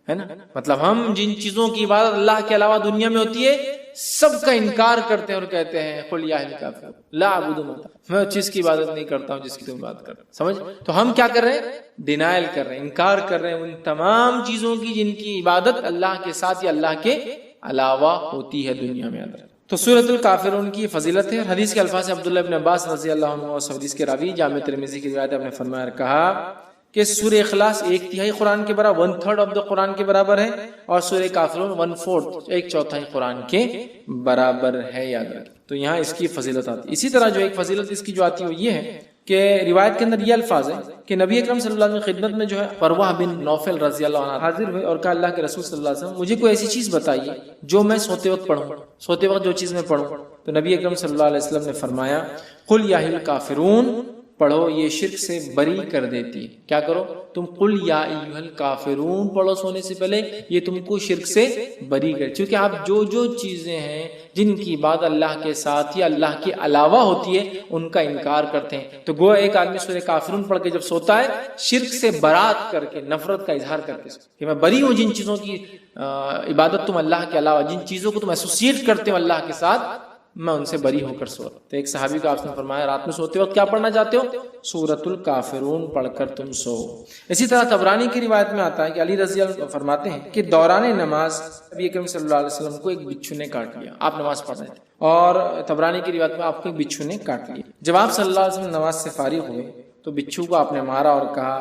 ہے نا. مطلب ہم جن چیزوں کی عبادت اللہ کے علاوہ دنیا میں ہوتی ہے سب کا انکار کرتے ہیں اور کہتے ہیں قل یا اہل الکافرون لا اعبد ما تعبدون، میں اس چیز کی عبادت نہیں کرتا ہوں جس کی تم بات کرتے. سمجھ؟ تو ہم کیا کر رہے ہیں؟ ڈینائل کر رہے ہیں، انکار کر رہے ہیں ان تمام چیزوں کی جن کی عبادت اللہ کے ساتھ یا اللہ کے علاوہ ہوتی ہے دنیا میں. تو سورۃ الکافرون کی فضیلت ہے. حدیث کے الفاظ عبداللہ ابن عباس رضی اللہ عنہ اور حدیث کے راوی جامع ترمذی کی روایت نے فرمایا کہا کہ سورہ اخلاص 1/3 قرآن کے برابر 1/3 آف دا قرآن کے برابر ہے، اور سورہ کافرون 1/4 1/4 قرآن کے برابر ہے. یاد رکھیں. تو یہاں اس کی فضیلت آتی ہے. اسی طرح جو ایک فضیلت اس کی جو آتی ہے وہ یہ ہے کہ روایت کے اندر یہ الفاظ ہے کہ نبی اکرم صلی اللہ علیہ وسلم کی خدمت میں جو ہے فروہ بن نوفل رضی اللہ عنہ حاضر ہوئے اور کہا اللہ کے رسول صلی اللہ علیہ وسلم مجھے کوئی ایسی چیز بتائیے جو میں سوتے وقت پڑھوں، سوتے وقت جو چیز میں پڑھوں. تو نبی اکرم صلی اللہ علیہ وسلم نے فرمایا قل یا اہل الکافرون پڑھو، یہ شرک سے بری کر دیتی ہے. کیا کرو؟ تم قل یا ایھا الکافرون پڑھو سونے سے پہلے، یہ تم کو شرک سے بری کر. چونکہ آپ جو چیزیں ہیں جن کی بات اللہ کے ساتھ یا اللہ کے علاوہ ہوتی ہے ان کا انکار کرتے ہیں. تو گویا ایک آدمی سورہ کافرون پڑھ کے جب سوتا ہے شرک سے برات کر کے، نفرت کا اظہار کر کے کہ میں بری ہوں جن چیزوں کی عبادت تم اللہ کے علاوہ، جن چیزوں کو تم ایسوسیٹ کرتے ہو اللہ کے ساتھ، میں ان سے بری ہو کر سو. تو ایک صحابی کو آپ نے فرمایا رات میں سوتے وقت کیا پڑھنا چاہتے ہو؟ سورۃ الکافرون پڑھ کر تم سو. اسی طرح طبرانی کی روایت میں آتا ہے کہ علی رضی اللہ عنہ فرماتے ہیں کہ دوران نماز نبی اکرم صلی اللہ علیہ وسلم کو ایک بچھو نے کاٹ لیا. آپ نماز پڑھ رہے تھے اور طبرانی کی روایت میں آپ کو ایک بچھو نے کاٹ لیا. جب آپ صلی اللہ علیہ وسلم نماز سے فارغ ہوئے تو بچھو کو آپ نے مارا اور کہا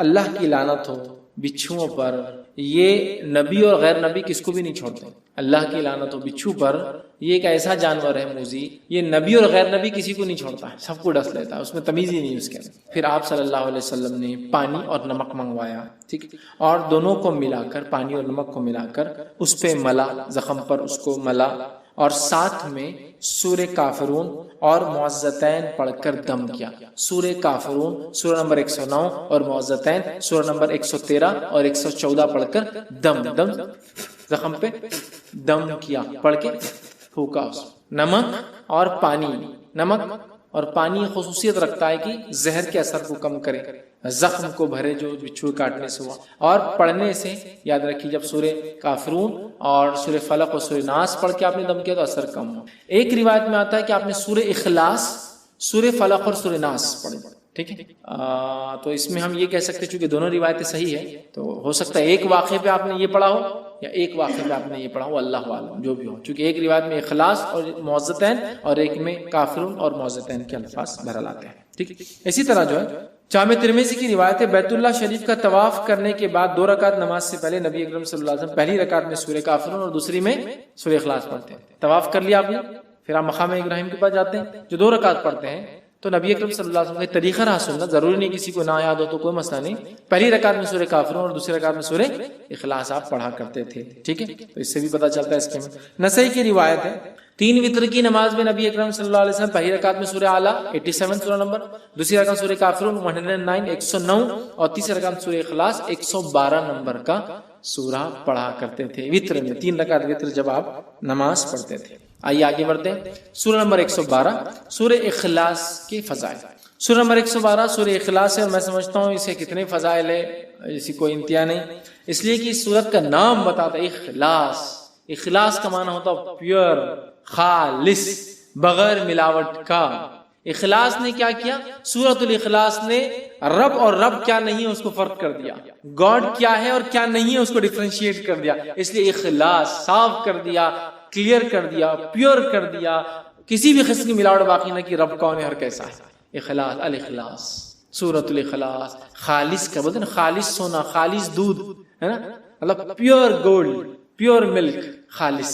اللہ کی لعنت ہو بچھوؤں پر، یہ نبی اور غیر نبی کس کو بھی نہیں چھوڑتے. اللہ کی لعنت ہو بچھو پر، یہ ایک ایسا جانور ہے موذی، یہ نبی اور غیر نبی کسی کو نہیں چھوڑتا ہے، سب کو ڈس لیتا ہے، اس میں تمیز ہی نہیں اس کے اندر. پھر آپ صلی اللہ علیہ وسلم نے پانی اور نمک منگوایا، ٹھیک، اور دونوں کو ملا کر، پانی اور نمک کو ملا کر اس پہ ملا، زخم پر اس کو ملا، اور ساتھ میں سورہ کافرون اور معوذتین پڑھ کر دم کیا. سورہ کافرون سورہ نمبر 109 اور معوذتین سورہ نمبر 113 اور 114 پڑھ کر دم زخم پہ دم کیا، پڑھ کے پھونکا. اس نمک اور پانی، نمک اور پانی خصوصیت رکھتا ہے کہ زہر کے اثر کو کم کرے، زخم کو بھرے جو بچھو کاٹنے سے ہوا. اور پڑھنے سے یاد رکھیے جب سورہ کافرون اور سورہ فلق اور سورہ ناس پڑھ کے آپ نے دم کیا تو اثر کم ہو. ایک روایت میں آتا ہے کہ آپ نے سورہ اخلاص، سورہ فلق اور سورہ ناس پڑھی. ٹھیک ہے، تو اس میں ہم یہ کہہ سکتے چونکہ دونوں روایتیں صحیح ہیں تو ہو سکتا ہے ایک واقعے پہ آپ نے یہ پڑھا ہو یا ایک واقعے پہ آپ نے یہ پڑھا ہو، اللہ عالم جو بھی ہو. چونکہ ایک روایت میں اخلاص اور معوذتین اور ایک میں کافرون اور معوذتین کے الفاظ بہرحال آتے ہیں. ٹھیک. اسی طرح جو ہے جامع ترمذی کی روایت ہے بیت اللہ شریف کا طواف کرنے کے بعد 2 رکعت نماز سے پہلے نبی اکرم صلی اللہ علیہ وسلم پہلی رکعت میں سورہ کافرون اور دوسری میں سورہ اخلاص پڑھتے ہیں. طواف کر لیا آپ نے، پھر آپ مقام ابراہیم کے پاس جاتے ہیں جو 2 رکعت پڑھتے ہیں. تو نبی اکرم صلی اللہ علیہ وسلم کا طریقہ رہا سنت، ضروری نہیں کسی کو نہ یاد ہو تو کوئی مسئلہ نہیں، پہلی رکعت میں سورہ کافرون اور دوسری رکعت میں سورہ اخلاص آپ پڑھا کرتے تھے. ٹھیک ہے، تو اس سے بھی پتہ چلتا ہے اس کے میں. نسائی کی روایت ہے 3 وتر کی نماز میں نبی اکرم صلی اللہ علیہ وسلم پہلی رکعت میں سورہ اعلیٰ 87 سورہ نمبر، دوسری رکعت سورہ کافرون 109 109 اور تیسری رکعت سورہ اخلاص 112 نمبر کا سورہ پڑھا کرتے تھے وتر میں. 3 رکعت وتر جب آپ نماز پڑھتے تھے. آئیے آگے بڑھتے ہیں. سورہ نمبر 112 سورہ اخلاص کے فضائل. سورہ نمبر 112 سورہ اخلاص ہے اور میں سمجھتا ہوں اسے کتنے فضائل ہے اسی کوئی انتہا نہیں، اس لیے کہ اس سورت کا نام بتاتا ہے اخلاص. اخلاص کا معنی ہوتا ہے پیور، خالص، بغیر ملاوٹ کا. اخلاص نے کیا کیا؟ سورۃ الاخلاص نے رب اور رب کیا نہیں ہے اس کو فرق کر دیا، گاڈ کیا ہے اور کیا نہیں ہے اس کو ڈیفرینشیٹ کر دیا. اس لیے اخلاص صاف کر دیا، کلیئر کر دیا، پیور کر دیا، کسی بھی قسم کی ملاوٹ باقی نہ کی. رب کون ہے اور کیسا ہے. اخلاص، الاخلاص، سورۃ الاخلاص. خالص کا بولتے ہیں خالص سونا، خالص دودھ ہے نا، مطلب پیور گولڈ، پیور ملک، خالص،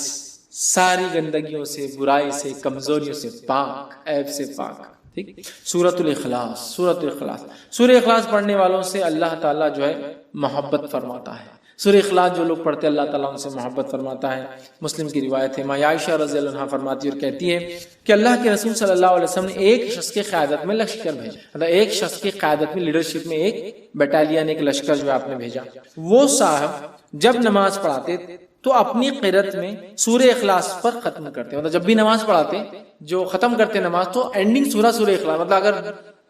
ساری گندگیوں سے، برائی سے، کمزوریوں سے پاک، عیب سے پاک. ٹھیک. سورۃ الاخلاص. سورۃ الاخلاص، سورہ اخلاص پڑھنے والوں سے اللہ تعالیٰ جو ہے محبت فرماتا ہے. سورہ اخلاص جو لوگ پڑھتے ہیں اللہ تعالیٰ ان سے محبت فرماتا ہے. مسلم کی روایت ہے ماں عائشہ رضی اللہ عنہا فرماتی اور کہتی ہے کہ اللہ کے رسول صلی اللہ علیہ وسلم نے ایک شخص کی قیادت میں لشکر بھیجا، مطلب ایک شخص کی قیادت میں، لیڈرشپ میں ایک بٹالین، ایک لشکر جو آپ نے بھیجا. وہ صاحب جب نماز پڑھاتے تو اپنی قرت میں سورہ اخلاص پر ختم کرتے، مطلب جب بھی نماز پڑھاتے جو ختم کرتے نماز تو اینڈنگ سورہ اخلاص، مطلب اگر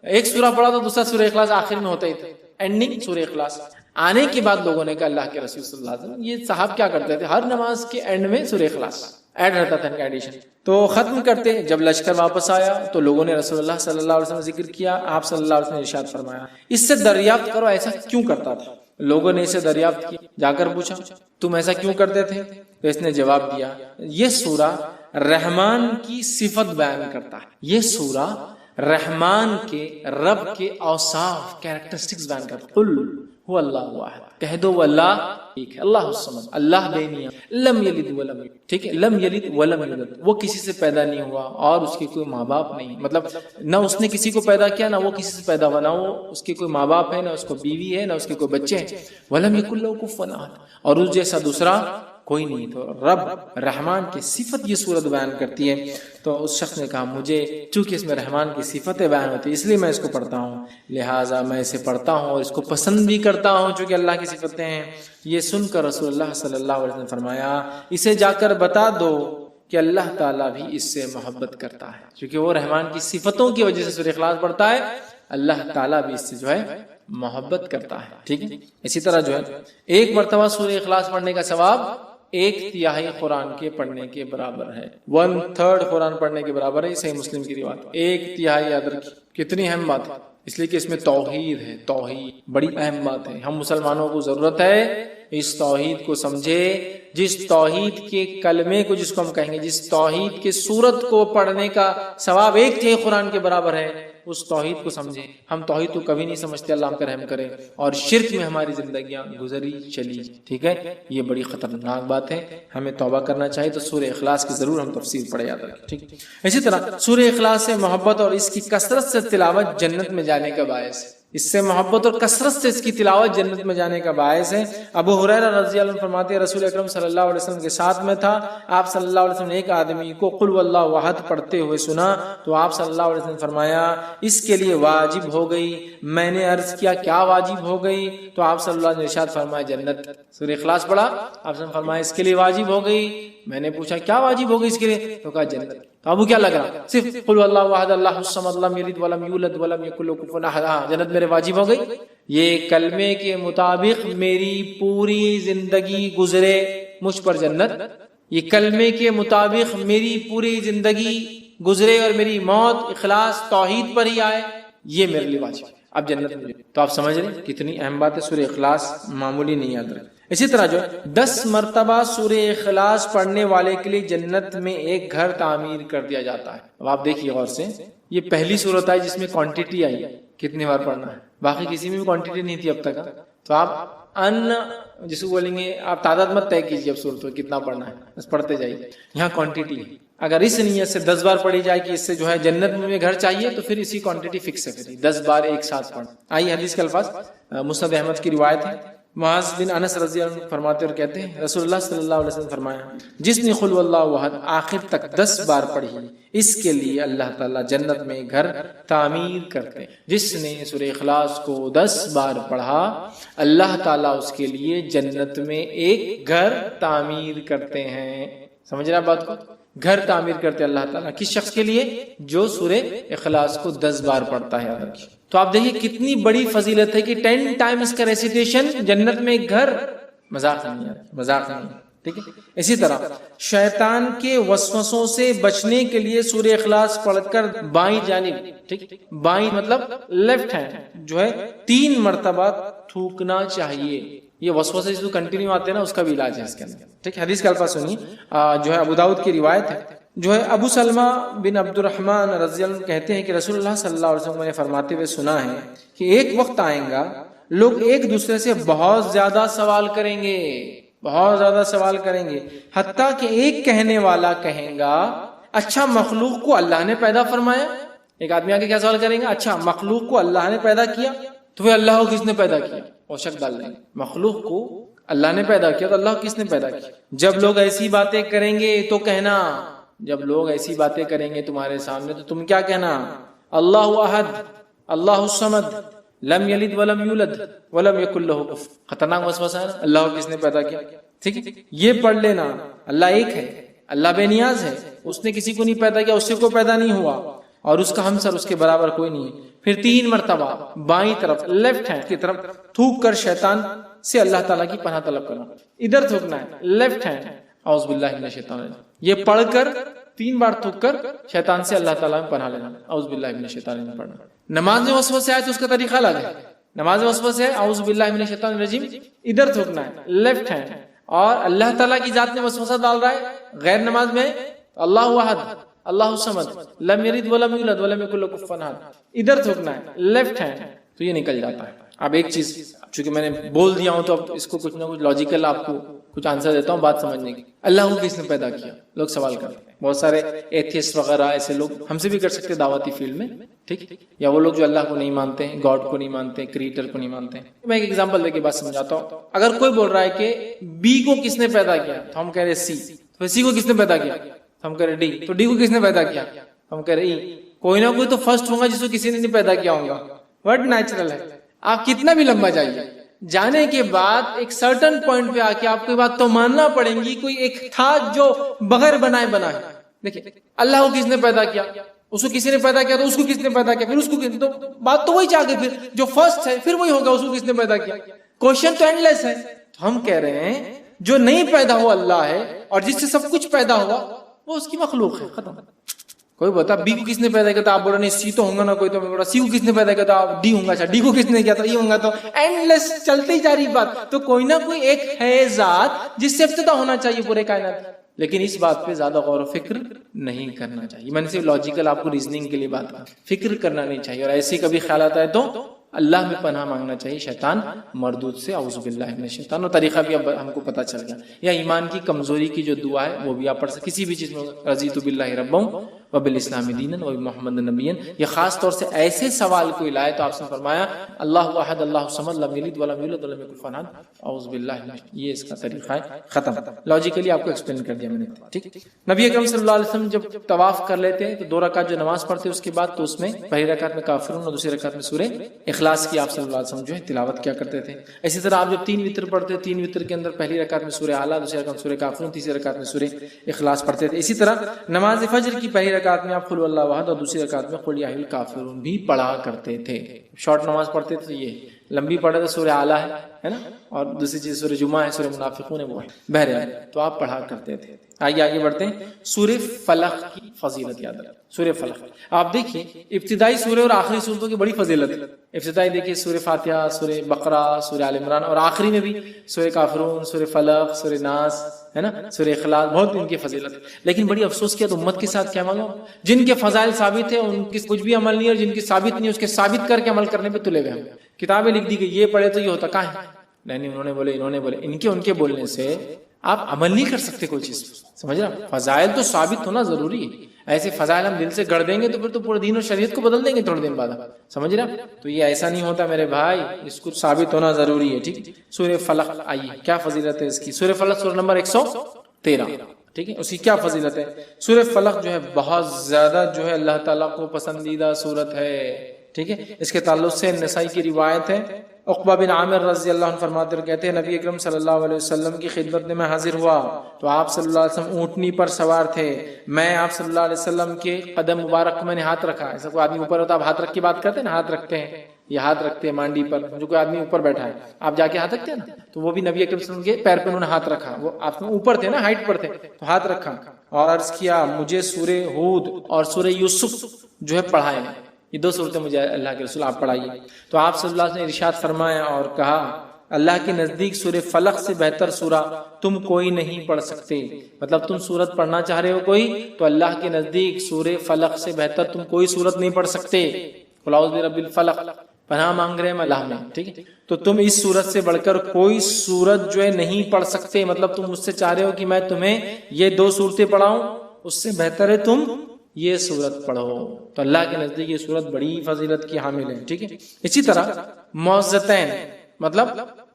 ایک سورہ پڑھا تو دوسرا سورہ اخلاص آخر میں ہوتا ہی تھا. اینڈنگ سورہ اخلاص آنے کے بعد لوگوں نے کہا اللہ کے رسول صلی اللہ علیہ وسلم یہ صاحب کیا کرتے تھے ہر نماز کے اینڈ میں سورہ اخلاص ایڈ رہتا تھا ان کا ایڈیشن. تو ختم کرتے جب لشکر واپس آیا تو لوگوں نے رسول اللہ صلی اللہ علیہ وسلم ذکر کیا. آپ صلی اللہ علیہ وسلم نے ارشاد فرمایا اس سے دریافت کرو ایسا کیوں کرتا تھا. لوگوں نے اسے دریافت کیا, جا کر پوچھا تم ایسا کیوں کرتے تھے, تو اس نے جواب دیا یہ سورہ رحمان کی صفت بیان کرتا ہے, یہ سورہ رحمان کے رب کے اوصاف کیریکٹرسٹکس بیان کرتا ہے. قل هو اللہ واحد, کہہ دو وہ اللہ ایک ہے, اللہ الصمد, اللہ بے نیاز, لم یلد ولم یولد, ٹھیک ہے, لم یلد ولم یولد, وہ کسی سے پیدا نہیں ہوا اور اس کے کوئی ماں باپ نہیں, مطلب نہ اس نے کسی کو پیدا کیا نہ وہ کسی سے پیدا ہوا, نہ وہ اس کے کوئی ماں باپ ہے نہ اس کو بیوی ہے نہ اس کے کوئی بچے ہیں. ولم یکن لہ کفوا احد, اور اس جیسا دوسرا کوئی نہیں. تو رب رحمان کی صفت یہ سورت بیان کرتی ہے. تو اس شخص نے کہا مجھے چونکہ اس میں رحمان کی صفتیں بیان ہوتی ہیں اس لیے میں اس کو پڑھتا ہوں, لہٰذا میں اسے پڑھتا ہوں اور اس کو پسند بھی کرتا ہوں چونکہ اللہ کی صفتیں ہیں. یہ سن کر رسول اللہ صلی اللہ علیہ وسلم نے فرمایا اسے جا کر بتا دو کہ اللہ تعالیٰ بھی اس سے محبت کرتا ہے, کیونکہ وہ رحمان کی صفتوں کی وجہ سے سورہ اخلاص پڑھتا ہے, اللہ تعالیٰ بھی اس سے جو ہے محبت کرتا ہے. ٹھیک ہے, اسی طرح جو ہے ایک مرتبہ سورہ اخلاص پڑھنے کا ثواب 1/3 قرآن کے پڑھنے کے برابر ہے, 1/3 قرآن پڑھنے کے برابر ہے. صحیح مسلم کی روایت 1/3 یاد رکھیے, کتنی اہم بات ہے, اس لیے کہ اس میں توحید ہے, توحید بڑی اہم بات ہے. ہم مسلمانوں کو ضرورت ہے اس توحید کو سمجھے, جس توحید کے کلمے کو جس کو ہم کہیں گے, جس توحید کے سورت کو پڑھنے کا ثواب 1/3 قرآن کے برابر ہے, اس توحید کو سمجھیں. ہم توحید کو کبھی نہیں سمجھتے, اللہ ہم پر رحم کرے, اور شرک میں ہماری زندگیاں گزری چلی. ٹھیک ہے, یہ بڑی خطرناک بات ہے, ہمیں توبہ کرنا چاہیے. تو سورہ اخلاص کی ضرور ہم تفسیر پڑھے یاد رکھیں. ٹھیک, اسی طرح سورہ اخلاص سے محبت اور اس کی کثرت سے تلاوت جنت میں جانے کا باعث ہے. اس سے محبت اور کثرت سے اس کی تلاوت جنت میں جانے کا باعث ہے. ابو ہریرہ رضی اللہ عنہ فرماتے ہیں رسول اکرم صلی اللہ علیہ وسلم کے ساتھ میں تھا, آپ صلی اللہ علیہ وسلم نے ایک آدمی کو قل واللہ احد پڑھتے ہوئے سنا, تو آپ صلی اللہ علیہ وسلم نے فرمایا اس کے لیے واجب ہو گئی. میں نے عرض کیا کیا واجب ہو گئی, تو آپ صلی اللہ علیہ وسلم نے ارشاد فرمایا جنت. سورہ اخلاص پڑھا, آپ نے فرمایا اس کے لیے واجب ہو گئی. میں نے پوچھا کیا واجب ہو گئی اس کے لیے, تو کہا جنت. تو ابو کیا لگ رہا, صرف قل واللہ احد اللہ الصمد لم یلد ولم یولد ولم یکن لہ کفوا احد, جنت میرے واجب ہو گئی. یہ کلمے کے مطابق میری پوری زندگی گزرے مجھ پر جنت, یہ کلمے کے مطابق میری پوری زندگی گزرے اور میری موت اخلاص توحید پر ہی آئے, یہ میرے لیے واجب ہے, اب جنت مجھے. تو آپ سمجھ رہے کتنی اہم بات ہے. سورہ اخلاص معمولی نہیں یاد رکھیں. اسی طرح جو 10 مرتبہ سورہ اخلاص پڑھنے والے کے لیے جنت میں ایک گھر تعمیر کر دیا جاتا ہے. اب آپ دیکھیے غور سے, یہ پہلی صورت ہے جس میں کوانٹٹی آئی ہے, کتنی بار پڑھنا ہے, باقی کسی میں بھی کوانٹٹی نہیں تھی اب تک. تو آپ جس کو بولیں گے آپ تعداد مت طے کیجیے اب صورت میں کتنا پڑھنا ہے, بس پڑھتے جائیے. یہاں کوانٹٹی ہے, اگر اس نیت سے 10 بار پڑھی جائے کہ اس سے جو ہے جنت میں گھر چاہیے, تو پھر اسی کوانٹٹی فکس ہے, 10 بار ایک ساتھ پڑھ. آئیے حدیث کے الفاظ, مسند احمد کی روایت ہے. معاذ بن انس رضی اللہ عنہ فرماتے اور کہتے ہیں رسول اللہ صلی اللہ علیہ وسلم فرمایا جس نے قل واللہ احد آخر تک 10 بار پڑھی اس کے لیے اللہ تعالیٰ جنت میں گھر تعمیر کرتے ہیں. جس نے سورہ اخلاص کو 10 بار پڑھا اللہ تعالیٰ اس کے لیے جنت میں ایک گھر تعمیر کرتے ہیں. سمجھ رہے آپ بات کو, گھر تعمیر کرتے اللہ تعالیٰ کس شخص کے لیے, جو سورہ اخلاص کو 10 بار پڑھتا ہے. تو آپ دیکھیں کتنی بڑی فضیلت ہے کہ 10 ٹائمز کا ریسیٹیشن جنت میں ایک گھر, مذاق نہیں ہے, مذاق نہیں. ٹھیک ہے, اسی طرح شیطان کے وسوسوں سے بچنے کے لیے سورہ اخلاص پڑھ کر بائیں جانب, ٹھیک, بائیں مطلب لیفٹ ہینڈ جو ہے 3 مرتبہ تھوکنا چاہیے. یہ وسوسے جو کنٹینیو آتے ہیں نا اس کا بھی علاج ہے اس کے اندر. ٹھیک, حدیث کے الفاظ سنیے, جو ہے ابو داؤد کی روایت ہے, جو ہے ابو سلمہ بن عبد الرحمن رضی اللہ عنہ کہتے ہیں کہ رسول اللہ صلی اللہ علیہ وسلم نے فرماتے ہوئے سنا ہے کہ ایک وقت آئے گا لوگ ایک دوسرے سے بہت زیادہ سوال کریں گے, بہت زیادہ سوال کریں گے, حتیٰ کہ ایک کہنے والا کہیں گا اچھا مخلوق کو اللہ نے پیدا فرمایا. ایک آدمی آگے کیا سوال کریں گے, اچھا مخلوق کو اللہ نے پیدا کیا, تو پھر اللہ کو کس نے پیدا کیا, وہ شک ڈال دیں گے. مخلوق کو اللہ نے پیدا کیا تو اللہ کو کس نے پیدا کیا. جب لوگ ایسی باتیں کریں گے تو کہنا, جب لوگ ایسی باتیں کریں گے تمہارے سامنے تو تم کیا کہنا, اللہ احد اللہ الصمد لم یلد ولم یولد ولم یکن لہ کفوا. خطرناک وسوسہ ہے, اللہ کو کس نے پیدا کیا. ٹھیک ہے, یہ پڑھ لینا, اللہ ایک ہے, اللہ بے نیاز ہے, اس نے کسی کو نہیں پیدا کیا, اس سے کوئی پیدا نہیں ہوا, اور اس کا ہمسر اس کے برابر کوئی نہیں ہے. پھر 3 مرتبہ بائیں طرف لیفٹ ہینڈ کی طرف تھوک کر شیطان سے اللہ تعالیٰ کی پناہ طلب کرنا. ادھر تھوکنا ہے لیفٹ ہینڈ اعوذ باللہ من الشیطان الرجیم. یہ پڑھ کر 3 بار تھوک کر شیطان سے اللہ تعالیٰ میں پناہ لینا اعوذ باللہ من الشیطان الرجیم پڑھنا. نماز میں وسوسے آئے تو اس کا طریقہ الگ ہے. نماز میں وسوسے ہے اعوذ باللہ من الشیطان الرجیم ادھر تھوکنا ہے لیفٹ ہینڈ, اور اللہ تعالیٰ کی ذات میں وسوسہ ڈال رہا ہے غیر نماز میں اللہ احد اللہ الصمد لم یلد ولم یولد ولم یکن لہ کفوا احد ادھر تھوکنا ہے لیفٹ ہینڈ, تو یہ نکل جاتا ہے. اب ایک چیز چونکہ میں نے بول دیا ہوں تو اب اس کو کچھ نہ کچھ لاجیکل آپ کو کچھ آنسر دیتا ہوں بات سمجھنے کی. اللہ کو کس نے پیدا کیا؟ لوگ سوال کرتے ہیں. بہت سارے ایتھیسٹ وغیرہ ایسے لوگ ہم سے بھی کر سکتے دعوتی فیلڈ میں, ٹھیک, یا وہ لوگ جو اللہ کو نہیں مانتے ہیں, گاڈ کو نہیں مانتے, کریٹر کو نہیں مانتے ہیں. میں ایک ایگزامپل دے کے بات سمجھاتا ہوں. اگر کوئی بول رہا ہے کہ بی کو کس نے پیدا کیا تو ہم کہہ رہے سی, تو سی کو کس نے پیدا کیا تو ہم کہہ رہے ڈی, تو ڈی کو کس نے پیدا کیا ہم کہہ رہے ای. کوئی نہ کوئی تو فرسٹ ہوگا جس کو کسی نے نہیں پیدا کیا ہوگا. ورڈ نیچرل ہے. آپ کتنا بھی لمبا جائیے, جانے کے بعد ایک سرٹن پوائنٹ پہ آ کے آپ کو بات تو ماننا پڑیں گی کوئی ایک تھا جو بغیر بنائے بنا ہے. دیکھیں اللہ کو کس نے پیدا کیا, اس کو کسی نے پیدا کیا, تو اس کو کس نے پیدا کیا, پھر اس کو تو بات تو وہی چاہ کے پھر جو فرسٹ ہے پھر وہی ہوگا, اس کو کس نے پیدا کیا. کوشچن تو اینڈ لیس ہے. تو ہم کہہ رہے ہیں جو نہیں پیدا ہوا اللہ ہے, اور جس سے سب کچھ پیدا ہوا وہ اس کی مخلوق ہے. ختم. کوئی بتا بی کو کس نے پیدا کیا, تو آپ بول رہے نہیں سی تو ہوں گا نا کوئی, تو میں بولا سی کو کس نے پیدا کیا, تو آپ ڈی ہوں گا. اچھا ڈی کو کس نے کیا, تو ای ہوں گا. تو اینڈ لیس چلتی جا رہی بات. تو کوئی نہ کوئی ایک ہے ذات جس سے ابتدا ہونا چاہیے پورے کائنات. لیکن اس بات پہ زیادہ غور و فکر نہیں کرنا چاہیے. میں نے صرف لاجیکل آپ کو ریزننگ کے لیے بات کی, فکر کرنا نہیں چاہیے. اور ایسی کبھی خیالات آئے تو اللہ میں پناہ مانگنا چاہیے شیطان مردود سے اعوذ باللہ من الشیطان. اور طریقہ بھی اب ہم کو پتہ چل گیا. یا ایمان کی کمزوری کی جو دعا ہے وہ بھی آپ پڑھ سکتے کسی بھی چیز میں. رضیت باللہ ربا وبالاسلام دینا وبمحمد نبیا. یہ خاص طور سے ایسے سوال کوئی لائے تو آپ سے فرمایا اللہ احد اللہ الصمد لم یلد ولم یولد ولم یکن لہ کفوا احد اعوذ باللہ. یہ اس کا طریقہ ہے. ختم. لاجیکلی آپ کو ایکسپلین کر دیا میں نے. ٹھیک. نبی اکرم صلی اللہ علیہ وسلم جب طواف کر لیتے ہیں تو 2 رکعت جو نماز پڑھتے اس کے بعد, تو اس میں پہلی رکعت میں کافرون اور دوسری رکعت میں سورہ اخلاص کی آپ صلی اللہ علیہ وسلم جو ہے تلاوت کیا کرتے تھے. اسی طرح آپ جب 3 وتر پڑھتے, 3 وتر کے اندر پہلی رکعت میں سورہ اعلیٰ, دوسری رکعت میں سورہ کافرون, تیسری رکعت میں سورہ اخلاص پڑھتے تھے. اسی طرح نماز فجر کی پہلی رکعت میں آپ قل اللہ احد اور دوسری رکعت میں قل یا ایھا الکافرون بھی پڑھا کرتے تھے. شارٹ نماز پڑھتے تھے, یہ لمبی پڑھے تو سورہ اعلیٰ ہے نا, اور دوسری چیز سورہ جمعہ ہے, سورہ منافقون ہے, وہ ہے بہرحال تو آپ پڑھا کرتے تھے. آئیے آگے بڑھتے ہیں. سورہ فلق کی فضیلت یاد رکھیں. سورہ فلق آپ دیکھیے ابتدائی سورہ اور آخری سورتوں کی بڑی فضیلت ہے. ابتدائی دیکھیے سورہ فاتحہ, سورہ بقرہ, سورہ آل عمران, اور آخری میں بھی سورہ کافرون, سورہ فلق, سورہ ناس ہے نا, سورہ اخلاص. بہت ان کی فضیلت ہے. لیکن بڑی افسوس کیا تو امت کے ساتھ کیا معلوم, جن کے فضائل ثابت ہیں ان کی کچھ بھی عمل نہیں, اور جن کی ثابت نہیں اس کے ثابت کر کے عمل کرنے پہ تلے گئے. کتابیں لکھ دی گئی یہ پڑھے تو یہ ہوتا, کہاں ہے نہیں, انہوں نے بولے, انہوں نے بولے. ان کے بولنے سے آپ عمل نہیں کر سکتے کوئی چیز. سمجھ رہے ہیں, فضائل تو ثابت ہونا ضروری ہے. ایسے فضائل ہم دل سے گڑھ دیں گے تو پھر تو پورے دین اور شریعت کو بدل دیں گے تھوڑے دن بعد. سمجھ رہے ہیں, تو یہ ایسا نہیں ہوتا میرے بھائی, اس کو ثابت ہونا ضروری ہے. ٹھیک. سورہ فلق آئیے کیا فضیلت ہے اس کی. سورہ فلق سورہ نمبر 113. ٹھیک ہے, اس کی کیا فضیلت ہے. سورہ فلق جو ہے بہت زیادہ جو ہے اللہ تعالیٰ کو پسندیدہ سورت ہے. ٹھیک ہے, اس کے تعلق سے نسائی کی روایت ہے. عقبہ بن عامر رضی اللہ عنہ فرماتے ہیں, کہتے ہیں نبی اکرم صلی اللہ علیہ وسلم کی خدمت میں حاضر ہوا تو آپ صلی اللہ علیہ وسلم اونٹنی پر سوار تھے. میں آپ صلی اللہ علیہ وسلم کے قدم مبارک کو میں نے ہاتھ رکھا. ایسا کوئی آدمی اوپر ہوتا آپ ہاتھ رکھ کے بات کرتے ہیں نا, ہاتھ رکھتے ہیں, یہ ہاتھ رکھتے ہیں مانڈی پر. جو کوئی آدمی اوپر بیٹھا ہے آپ جا کے ہاتھ رکھتے ہیں نا, تو وہ بھی نبی اکرم صلی اللہ علیہ وسلم کے پیر پہ انہوں نے ہاتھ رکھا. وہ آپ اوپر تھے نا, ہائٹ پر تھے, تو ہاتھ رکھا اور عرض کیا مجھے سورہ ہود اور سورہ یوسف جو ہے پڑھائیں. یہ 2 صورتیں مجھے اللہ کے رسول آپ پڑھائیے. تو آپ صلی اللہ علیہ وسلم نے ارشاد فرمایا اور کہا اللہ کے نزدیک سورہ فلق سے بہتر سورہ تم کوئی نہیں پڑھ سکتے. مطلب تم سورت پڑھنا چاہ رہے ہو کوئی, تو اللہ کے نزدیک سورہ فلق سے بہتر تم کوئی سورت نہیں پڑھ سکتے. قل اعوذ برب الفلق, پناہ مانگ رہے ہیں اللہ میں. ٹھیک ہے, تو تم اس سورت سے بڑھ کر کوئی سورت جو ہے نہیں پڑھ سکتے. مطلب تم مجھ سے چاہ رہے ہو کہ میں تمہیں یہ 2 صورتیں پڑھاؤں, اس سے بہتر ہے تم یہ سورت پڑھو. تو اللہ کے نزدیک یہ سورت بڑی فضیلت کی حامل ہے. ٹھیک ہے. اسی طرح معوذتین, مطلب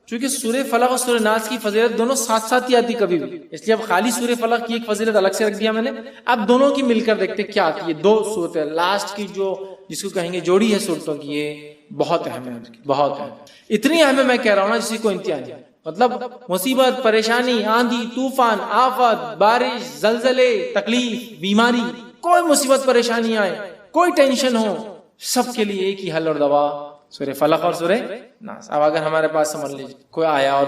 چونکہ سورہ فلق اور سورہ ناس کی فضیلت دونوں ساتھ ساتھ ہی آتی کبھی بھی, اس لیے اب خالی سورہ فلق کی ایک فضیلت الگ سے رکھ دیا میں نے. اب دونوں کی مل کر دیکھتے کیا آتی ہے. 2 صورتیں لاسٹ کی جو جس کو کہیں گے جوڑی ہے صورتوں کی, یہ بہت اہم ہے, بہت اہم. اتنی اہم ہے میں کہہ رہا ہوں نا جس کی کوئی انتہا نہیں. مطلب مصیبت, پریشانی, آندھی, طوفان, آفت, بارش, زلزلے, تکلیف, بیماری, کوئی مصیبت پریشانی آئے, کوئی ٹینشن ہو, سب کے لیے ایک ہی حل اور دوا سورہ فلق اور سورہ ناس. اب اگر ہمارے پاس سمجھ لیجیے کوئی آیا اور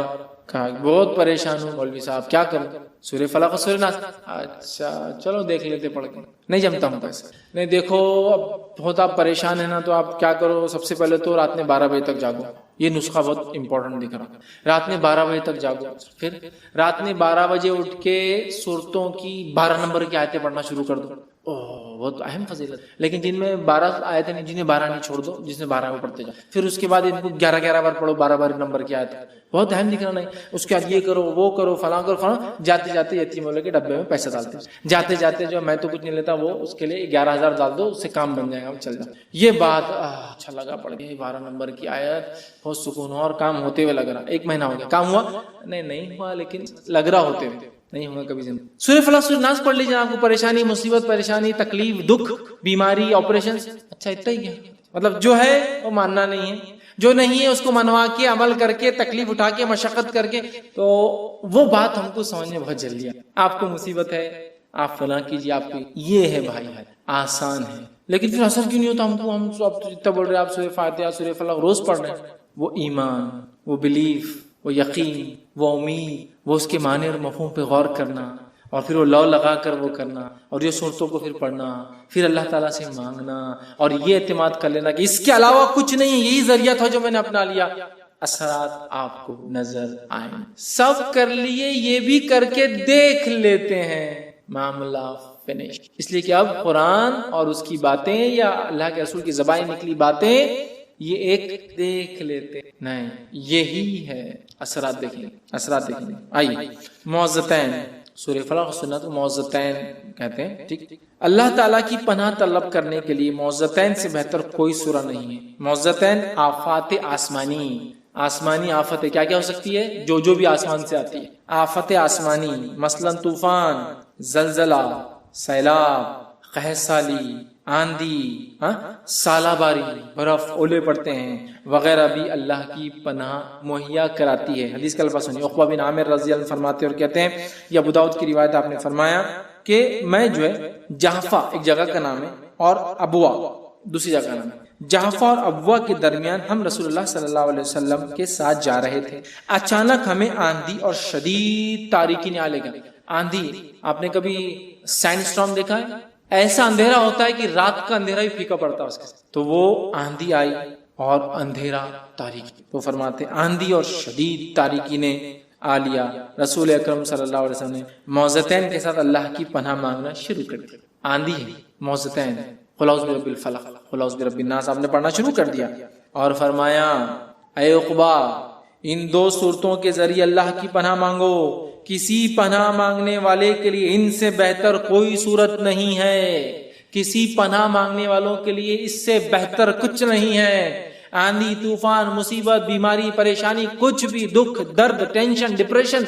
کہا بہت پریشان ہوں مولوی صاحب کیا کروں, سورہ فلق اور سورہ ناس. اچھا چلو دیکھ لیتے پڑھ کے, نہیں جمتا ہوں پیسے. نہیں دیکھو اب بہت آپ پریشان ہیں نا, تو آپ کیا کرو, سب سے پہلے تو رات میں 12 بجے تک جاگو. یہ نسخہ بہت امپورٹنٹ دکھ رہا. رات میں 12 بجے تک جاگو, پھر رات میں 12 بجے اٹھ کے سورتوں کی 12 نمبر کی آیتیں پڑھنا شروع کر دو. بہت اہم فضیلت. لیکن جن میں 12 آیتیں نہیں, جنہیں 12 نہیں چھوڑ دو, جس میں 12 میں پڑھتے جاؤ. پھر اس کے بعد ان کو 11 بار پڑھو, 12 نمبر کی آیت. بہت اہم دکھ رہا. نہیں اس کے بعد یہ کرو وہ کرو فلاں کرو فلاں. جاتے جاتے یتیم والے کے ڈبے میں پیسے ڈالتے, جاتے جاتے جو میں تو کچھ نہیں لیتا, وہ اس کے لیے 11,000 ڈال دو, اس سے کام بن جائے گا, چل جاؤ. یہ بات اچھا لگا پڑھ گئی 12 نمبر کی آیت, بہت سکون ہوا اور کام ہوتے ہوئے لگ رہا. 1 مہینہ ہو گیا, کام ہوا نہیں ہوا, لیکن لگ رہا ہوتے ہوئے نہیں ہوگا کبھی زندگی. سورہ فلق سورہ ناس پڑھ لیجیے. آپ کو پریشانی مصیبت پریشانی تکلیف دکھ بیماری آپریشن, اچھا اتنا ہی کیا مطلب, جو ہے وہ ماننا نہیں ہے, جو نہیں ہے اس کو منوا کے عمل کر کے تکلیف اٹھا کے مشقت کر کے, تو وہ بات ہم کو سمجھ میں بہت جلدی ہے. آپ کو مصیبت ہے آپ فلاں کیجیے, آپ کو یہ ہے بھائی ہے آسان ہے, لیکن پھر اثر کیوں نہیں ہوتا ہم کو. ہم اب جتنا بول رہے ہیں آپ سورہ فاتحہ سورہ فلق روز پڑھ رہے ہیں. وہ ایمان, وہ بلیف, وہ یقین, وہ امید, وہ اس کے معنی اور مفہوم پہ غور کرنا, اور پھر وہ لو لگا کر وہ کرنا, اور یہ صورتوں کو پھر پڑھنا, پھر اللہ تعالیٰ سے مانگنا, اور یہ اعتماد کر لینا کہ اس کے علاوہ کچھ نہیں ہے, یہی ذریعہ تھا جو میں نے اپنا لیا. اثرات آپ کو نظر آئیں. سب کر لیے, یہ بھی کر کے دیکھ لیتے ہیں, معاملہ فنش. اس لیے کہ اب قرآن اور اس کی باتیں یا اللہ کے رسول کی زبان نکلی باتیں یہ ایک دیکھ لیتے نہیں, یہی ہے اثرات. دیکھیں اثرات دیکھیں. آئیے معوذتین سورہ فلق سنت معوذتین کہتے ہیں. ٹھیک, اللہ تعالیٰ کی پناہ طلب کرنے کے لیے معوذتین سے بہتر کوئی سورہ نہیں ہے. معوذتین آفات آسمانی, آسمانی آفت کیا ہو سکتی ہے, جو بھی آسمان سے آتی ہے. آفت آسمانی مثلا طوفان, زلزلہ, سیلاب, قحط سالی, آندھی, سالہ باری, برف, اولے پڑتے ہیں وغیرہ بھی اللہ کی پناہ مہیا کراتی ہے. حدیث کا الفاظ سنیے. عقبہ بن عامر رضی اللہ عنہ فرماتے اور کہتے ہیں, یہ ابو داؤد کی روایت, آپ نے فرمایا کہ میں جو ہے جحفہ ایک جگہ کا نام ہے اور ابوا دوسری جگہ کا نام ہے, جحفہ اور ابوا کے درمیان ہم رسول اللہ صلی اللہ علیہ وسلم کے ساتھ جا رہے تھے. اچانک ہمیں آندھی اور شدید تاریکی نے آ لے گئی. آندھی, آپ نے کبھی سینڈ اسٹارم دیکھا ہے؟ ایسا اندھیرا ہوتا ہے کہ رات کا اندھیرا بھی پھیکا پڑتا ہے اس کے ساتھ. تو وہ آندھی آئی اور اندھیرا تاریکی. تو فرماتے آندھی اور شدید تاریکی نے آ لیا. رسول اکرم صلی اللہ علیہ وسلم نے معوذتین کے ساتھ اللہ کی پناہ مانگنا شروع کر دیا. آندھی ہے, معوذتین, قل اعوذ برب الفلق, قل اعوذ برب الناس, آپ نے پڑھنا شروع کر دیا اور فرمایا اے عقبہ ان 2 صورتوں کے ذریعے اللہ کی پناہ مانگو. کسی پناہ مانگنے والے کے لیے ان سے بہتر کوئی صورت نہیں ہے. کسی پناہ مانگنے والوں کے لیے اس سے بہتر کچھ نہیں ہے. آندھی طوفان مصیبت بیماری پریشانی کچھ بھی, دکھ درد ٹینشن ڈپریشن,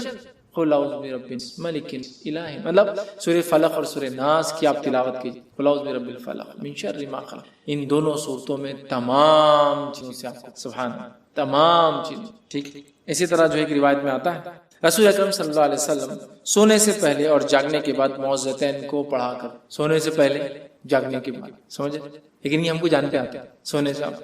قل اعوذ برب ملک الہ, مطلب سورہ فلق اور سورہ ناس کی آپ تلاوت کیجیے. قل اعوذ برب الفلق من شر ما خلق. ان دونوں صورتوں میں تمام چیزوں سے آپ سبحان اللہ, تمام چیزیں. ٹھیک, اسی طرح جو ایک روایت میں آتا ہے رسول اکرم صلی اللہ علیہ وسلم سونے سے پہلے اور جاگنے کے بعد معوذتین کو پڑھا کر, سونے سے پہلے جاگنے کے بعد, سمجھے. لیکن یہ ہم کو جانتے آتے ہیں, سونے سے آپ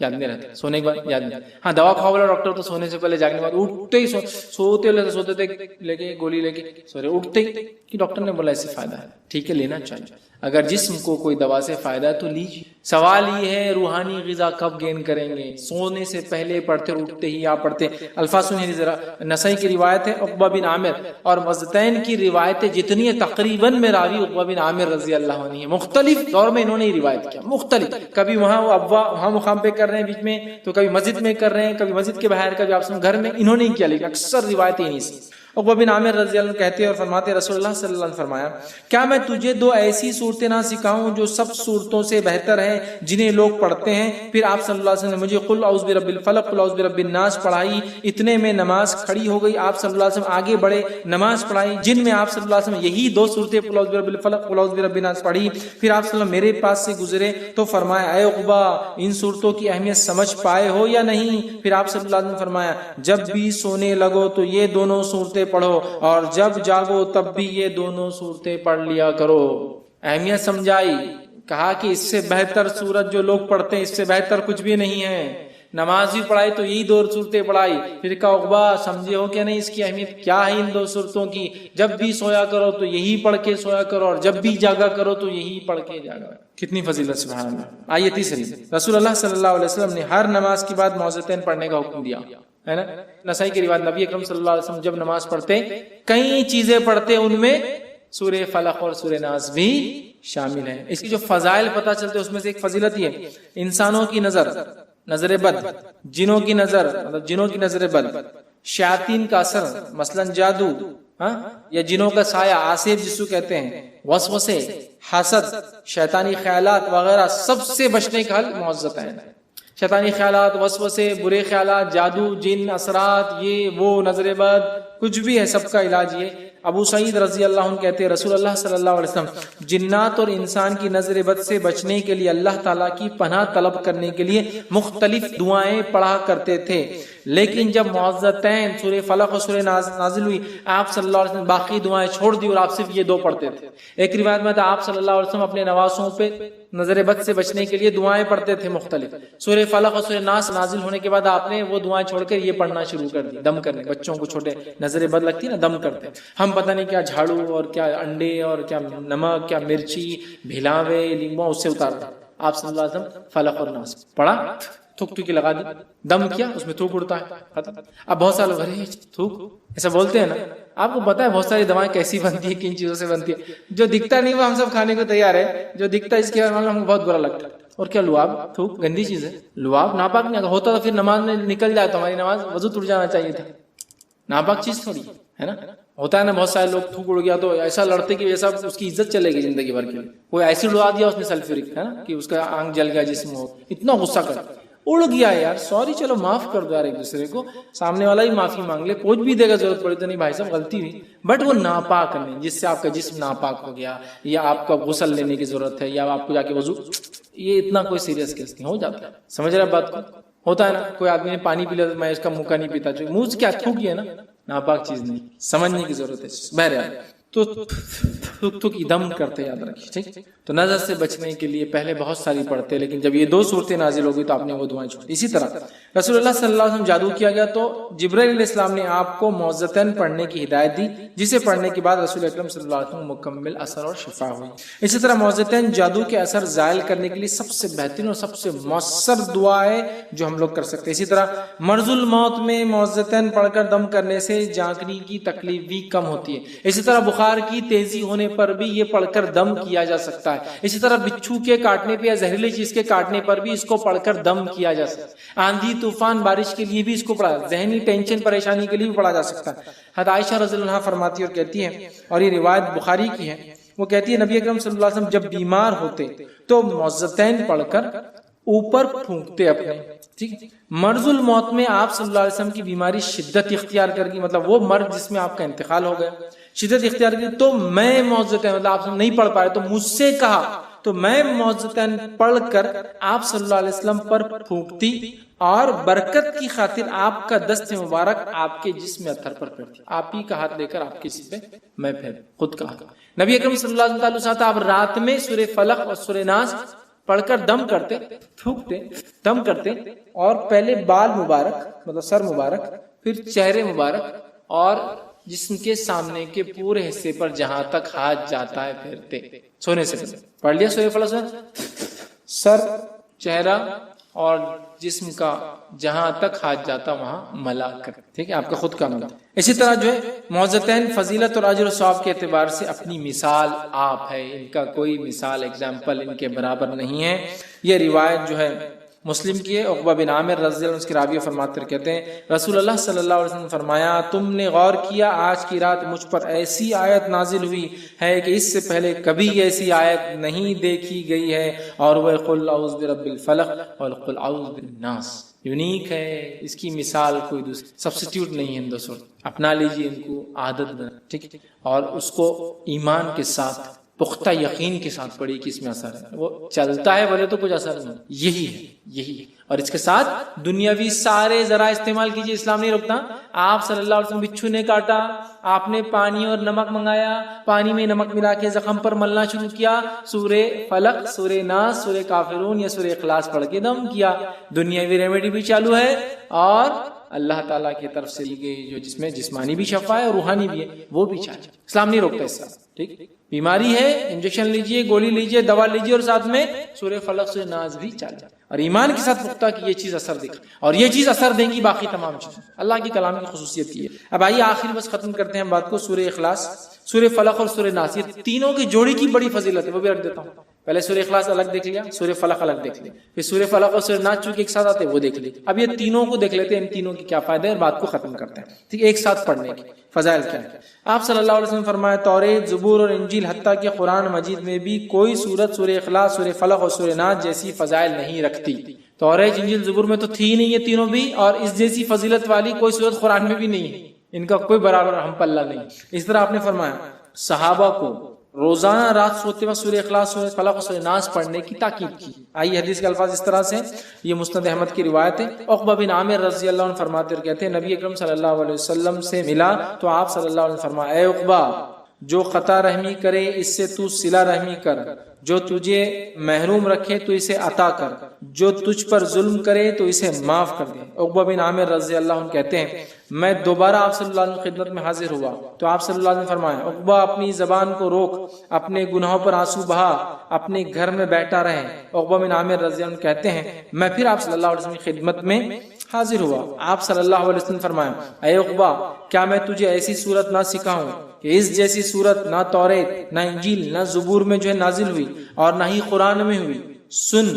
جاگنے رہتے ہیں, سونے کے بعد یاد نہیں. ہاں دوا کھاؤ والا ڈاکٹر تو سونے سے پہلے جاگنے کے بعد اٹھتے ہی سوتے تھے لے کے گولی لے کے سو رہے, اٹھتے ہی کہ ڈاکٹر نے بولا اس سے فائدہ ہے, ٹھیک ہے لینا چاہیے. اگر جسم کو کوئی دوا سے فائدہ ہے تو لیجیے. سوال یہ ہے روحانی غذا کب گین کریں گے؟ سونے سے پہلے پڑھتے اور اٹھتے ہی آپ پڑھتے. الفاظ سنیے ذرا. نسائی کی روایت ہے عقبہ بن عامر, اور معوذتین کی روایتیں جتنی ہیں تقریباً میں راوی عقبہ بن عامر رضی اللہ عنہ ہیں. مختلف دور میں انہوں نے روایت کیا, مختلف, کبھی وہاں وہاں مقام پہ کر رہے ہیں بیچ میں, تو کبھی مسجد میں کر رہے ہیں, کبھی مسجد کے باہر, کبھی آپ گھر میں. انہوں نے کیا, لیکن اکثر روایتیں نہیں سی. عقبہ بن عامر رضی اللہ عنہ کہتے اور فرماتے رسول اللہ صلی اللہ علیہ وسلم فرمایا, کیا میں تجھے 2 ایسی صورتیں نہ سکھاؤں جو سب صورتوں سے بہتر ہیں جنہیں لوگ پڑھتے ہیں؟ پھر آپ صلی اللہ علیہ وسلم نے مجھے قل اعوذ برب الفلق قل اعوذ برب الناس پڑھائی. اتنے میں نماز کھڑی ہو گئی. آپ صلی اللہ علیہ وسلم آگے بڑھے, نماز پڑھائی جن میں آپ صلی اللہ علیہ وسلم یہی 2 صورتیں قل اعوذ برب الفلق قل اعوذ برب الناس پڑھی. پھر آپ صلی اللہ علیہ وسلم میرے پاس سے گزرے تو فرمایا اے عقبہ ان صورتوں کی اہمیت سمجھ پائے ہو یا نہیں؟ پھر آپ صلی اللہ علیہ وسلم نے فرمایا جب بھی سونے لگو تو یہ دونوں صورتیں پڑھو, اور جب جاگو تب بھی یہ دونوں صورتیں پڑھ لیا کرو. اہمیت سمجھائی, کہا کہ اس سے بہتر سورت جو لوگ پڑھتے ہیں اس سے بہتر کچھ بھی نہیں ہے. نماز بھی پڑھائی تو یہی 2 صورتیں پڑھائی. پھر کہا عقبہ سمجھے ہو کیا نہیں اس کی اہمیت کیا ہے ان 2 صورتوں کی؟ جب بھی سویا کرو تو یہی پڑھ کے سویا کرو اور جب بھی جاگا کرو تو یہی پڑھ کے جاگا. کتنی فضیلت سبحان اللہ. آئیے تیسری، رسول اللہ صلی اللہ علیہ وسلم نے ہر نماز کے بعد معوذتین پڑھنے کا حکم دیا ہے نا. نسائی کی روایت، نبی اکرم صلی اللہ علیہ وسلم جب نماز پڑھتے کئی چیزیں پڑھتے، ان میں سورہ فلق اور سورہ ناس بھی شامل ہیں. اس کی جو فضائل پتہ چلتے اس میں سے ایک فضیلت یہ ہے، انسانوں کی نظر بد، جنوں کی نظر مطلب جنوں کی نظر بد، شیاطین کا اثر مثلا جادو یا جنوں کا سایہ آصف جس کو کہتے ہیں، وسوسے، حسد، شیطانی خیالات وغیرہ سب سے بچنے کا حل معوذتین. شیطانی خیالات، وسوسے، برے خیالات، جادو، جن، اثرات، یہ وہ، نظر بد، کچھ بھی ہے سب کا علاج یہ. ابو سعید رضی اللہ عنہ کہتے ہیں رسول اللہ صلی اللہ علیہ وسلم جنات اور انسان کی نظر بد سے بچنے کے لیے اللہ تعالیٰ کی پناہ طلب کرنے کے لیے مختلف دعائیں پڑھا کرتے تھے. لیکن جب معوذتین سورہ فلق اور سورہ نازل ہوئی آپ صلی اللہ علیہ وسلم باقی دعائیں چھوڑ دی اور آپ صرف یہ 2 پڑھتے تھے. ایک روایت میں تھا آپ صلی اللہ علیہ وسلم اپنے نواسوں پہ نظر بد سے بچنے کے لیے دعائیں پڑھتے تھے مختلف. سورہ فلق اور سورہ ناس نازل ہونے کے بعد آپ نے وہ دعائیں چھوڑ کر یہ پڑھنا شروع کر دی. دم کرنے، بچوں کو چھوٹے نظر بد لگتی نا دم کرتے، ہم پتہ نہیں کیا جھاڑو اور کیا انڈے اور کیا نمک، کیا مرچی، بھلاوے، لیمبو اس سے اتارتے. آپ صلی اللہ علیہ وسلم فلق اور ناس پڑھا، تھوک تھوکی لگا دی، دم کیا، اس میں تھوک اڑتا ہے ختم. اب بہت سارے لوگ ارے تھوک ایسا بولتے ہیں نا. آپ کو پتا ہے بہت ساری دوائیں کیسی بنتی ہے، کن چیزوں سے بنتی ہے. جو دکھتا نہیں وہ ہم سب کھانے کو تیار ہے، جو دکھتا ہے اس کے بارے میں ہم کو بہت برا لگتا ہے. اور کیا لعاب، تھوک گندی چیز ہے. لعاب ناپاک نہیں ہوتا تو پھر نماز میں نکل جائے تو ہماری نماز وضو ٹوٹ جانا چاہیے تھا. ناپاک چیز تھوڑی ہے نا. ہوتا ہے نا بہت سارے لوگ تھوک اڑ گیا تو ایسا لڑتے کہ ویسا اس کی عزت چلے گی زندگی بھر کے لیے. کوئی ایسڈ اڑا دیا اس نے سلفیورک ہے نا کہ اس کا آنکھ جل گیا جسم ہو، اتنا غصہ کر اڑ گیا یار سوری چلو معاف کر دو یار ایک دوسرے کو. سامنے والا ہی معافی مانگ لے، پوچھ بھی دے گا ضرورت پڑے تو نہیں بھائی صاحب غلطی ہوئی، بٹ وہ ناپاک نہیں جس سے آپ کا جسم ناپاک ہو گیا یا آپ کو غسل لینے کی ضرورت ہے یا آپ کو جا کے وضو، یہ اتنا کوئی سیریس کیس نہیں. ہو جاتا ہے، سمجھ رہے بات کو. ہوتا ہے نا کوئی آدمی نے پانی پی لیا تو میں اس کا منہ کا نہیں پیتا، جو منہ سے کیا تھوکی ہے نا، ناپاک چیز نہیں، سمجھنے کی ضرورت ہے. بہرحال تو تھوک دم کرتے یاد رکھیے ٹھیک. تو نظر سے بچنے کے لیے پہلے بہت ساری پڑھتے، لیکن جب یہ 2 صورتیں نازل ہو گئی تو آپ نے وہ دعائیں چھوڑ دی. اسی طرح رسول اللہ صلی اللہ علیہ وسلم جادو کیا گیا تو جبرائیل علیہ السلام نے آپ کو معوذتین پڑھنے کی ہدایت دی، جسے پڑھنے کے بعد رسول اکرم صلی اللہ علیہ وسلم مکمل اثر اور شفا ہوئی. اسی طرح معوذتین جادو کے اثر زائل کرنے کے لیے سب سے بہترین اور سب سے مؤثر دعا ہے جو ہم لوگ کر سکتے ہیں. اسی طرح مرض الموت میں معوذتین پڑھ کر دم کرنے سے جانکنے کی تکلیف بھی کم ہوتی ہے. اسی طرح بخار کی تیزی ہونے پر بھی یہ پڑھ کر دم کیا جا سکتا ہے. اسی طرح بچھو کے کاٹنے پہ یا زہریلی چیز کے کاٹنے پر بھی اس کو پڑھ کر دم کیا جا سکتا ہے. آندھی طوفان بارش کے لیے بھی اس کو پڑھا، ذہنی ٹینشن پریشانی کے لیے بھی پڑھا جا سکتا ہے. حضرت عائشہ رضی اللہ عنہا فرماتی اور کہتی ہیں، اور یہ روایت بخاری کی ہے، وہ کہتی ہے نبی اکرم صلی اللہ علیہ وسلم جب بیمار ہوتے تو معوذتین پڑھ کر اوپر پھونکتے اپنے. ٹھیک، مرض الموت میں آپ صلی اللہ علیہ وسلم کی بیماری شدت اختیار کر گئی، مطلب وہ مرض جس میں آپ کا انتقال ہو گیا شدت اختیار کی، تو میں معوذتین مطلب آپ نہیں پڑھ پائے تو مجھ سے کہا تو میں معوذتین پڑھ کر آپ صلی اللہ علیہ وسلم پر پھونکتی اور برکت کی خاطر آپ کا دست مبارک آپ کے جسم اتھر پر پھیرتی. آپ ہی کا ہاتھ لے کر آپ کے جسم پہ میں پھیر خود کا ہاتھ. نبی اکرم صلی اللہ علیہ وسلم آپ رات میں سورہ فلق اور سورہ ناس پڑھ کر دم کرتے، تھوکتے، دم کرتے، اور پہلے بال مبارک مطلب سر مبارک، پھر چہرے مبارک اور جسم کے سامنے کے پورے حصے پر جہاں تک ہاتھ جاتا ہے پھیرتے. سونے سے پڑھ لیا سورہ فلق، سر، چہرہ اور جسم کا جہاں تک ہاتھ جاتا وہاں ملا کر. ٹھیک ہے، آپ کا خود کا ملا. اسی طرح جو ہے معوذتین فضیلت اور اجر و ثواب کے اعتبار سے اپنی مثال آپ ہے، ان کا کوئی مثال ایگزامپل ان کے برابر نہیں ہے. یہ روایت جو ہے مسلم کی ہے. عقبہ بن عامر رضی اللہ عنہ اس کے راوی فرماتے ہیں، کہتے ہیں رسول اللہ صلی اللہ علیہ وسلم فرمایا تم نے غور کیا آج کی رات مجھ پر ایسی آیت نازل ہوئی ہے کہ اس سے پہلے کبھی ایسی آیت نہیں دیکھی گئی ہے، اور وہ قل اعوذ برب الفلق اور قل اعوذ بالناس. یونیک ہے، اس کی مثال کوئی دوسری سبسٹیوٹ نہیں ہے. اپنا لیجیے، ان کو عادت بنا ٹھیک، اور اس کو ایمان کے ساتھ پختہ یقین کے ساتھ پڑھی کہ اس میں اثر ہے. وہ چلتا ہے بولے تو کچھ اثر نہیں. یہی ہے. اور اس کے ساتھ دنیاوی سارے ذرائع استعمال کیجیے. اسلام نہیں روکتا. آپ صلی اللہ علیہ وسلم بچھو نے کاٹا, آپ نے پانی اور نمک منگایا, پانی میں نمک ملا کے زخم پر ملنا شروع کیا, سورہ فلق, سورہ ناس, سورہ کافرون یا سورہ اخلاص پڑھ کے دم کیا. دنیاوی ریمیڈی بھی چالو ہے اور اللہ تعالیٰ کی طرف سے دی گئی جو جس میں جسمانی بھی شفا ہے اور روحانی بھی ہے وہ بھی چالو. اسلام نہیں روکتا اس سے. ٹھیک, بیماری ہے انجیکشن لیجئے, گولی لیجئے, دوا لیجئے, اور ساتھ میں سورہ فلق سورہ ناس بھی چالو. اور ایمان کے ساتھ پختہ کہ یہ چیز اثر دکھا, اور یہ چیز اثر دیں گی باقی تمام چیزیں. اللہ کی کلام کی خصوصیت یہ ہے. اب آئیے آخر بس ختم کرتے ہیں بات کو. سورہ اخلاص, سورہ فلق اور سورہ ناس, یہ تینوں کی جوڑی کی بڑی فضیلت ہے, وہ بھی رکھ دیتا ہوں. پہلے سورہ اخلاص الگ دیکھ لیا, سورہ فلق الگ دیکھ لیا, پھر سورہ فلق اور سورہ ناس چونکہ ایک ساتھ آتے ہیں وہ دیکھ لی. اب یہ تینوں کو دیکھ لیتے ہیں, ان تینوں کی کیا فائدہ ہے, اور بات کو ختم کرتے ہیں. ٹھیک, ایک ساتھ پڑھنے کی فضائل کیا ہے. آپ صلی اللہ علیہ وسلم فرمایا توریت, زبور اور انجیل حتیٰ کہ قرآن مجید میں بھی کوئی سورت سورہ اخلاص, سورہ فلق اور سورہ ناس جیسی فضائل نہیں رکھتی. توریت, انجیل, زبور میں تو تھی ہی نہیں یہ تینوں بھی, اور اس جیسی فضیلت والی کوئی سورت قرآن میں بھی نہیں ہے. ان کا کوئی برابر ہم پلہ نہیں. اس طرح آپ نے فرمایا صحابہ کو روزانہ رات سوتے وقت سورہ اخلاص, سورہ فلق اور سورہ ناس پڑھنے کی تاکید کی. آئیے حدیث کے الفاظ اس طرح سے, یہ مسند احمد کی روایت ہے. عقبہ بن عامر رضی اللہ عنہ فرماتے اور کہتے ہیں نبی اکرم صلی اللہ علیہ وسلم سے ملا تو آپ صلی اللہ علیہ وسلم فرمایا, اے عقبہ, جو قطع رحمی کرے اس سے تو صلہ رحمی کر, جو تجھے محروم رکھے تو اسے عطا کر, جو تجھ پر ظلم کرے تو اسے معاف کر دے. عقبہ بن عامر رضی اللہ عنہ کہتے ہیں میں دوبارہ آپ صلی اللہ علیہ وسلم خدمت میں حاضر ہوا تو آپ صلی اللہ علیہ وسلم فرمایا, عقبہ اپنی زبان کو روک, اپنے گناہوں پر آنسو بہا, اپنے گھر میں بیٹھا رہے. عقبہ بن عامر رضی اللہ عنہ کہتے ہیں میں پھر آپ صلی اللہ علیہ وسلم کی خدمت میں حاضر ہوا. آپ صلی اللہ علیہ وسلم فرمایا, اے عقبہ, کیا میں تجھے ایسی صورت نہ سکھاؤں کہ اس جیسی صورت نہ توریت, نہ انجیل, نہ زبور میں جو ہے نازل ہوئی, اور نہ ہی قرآن میں ہوئی. سن,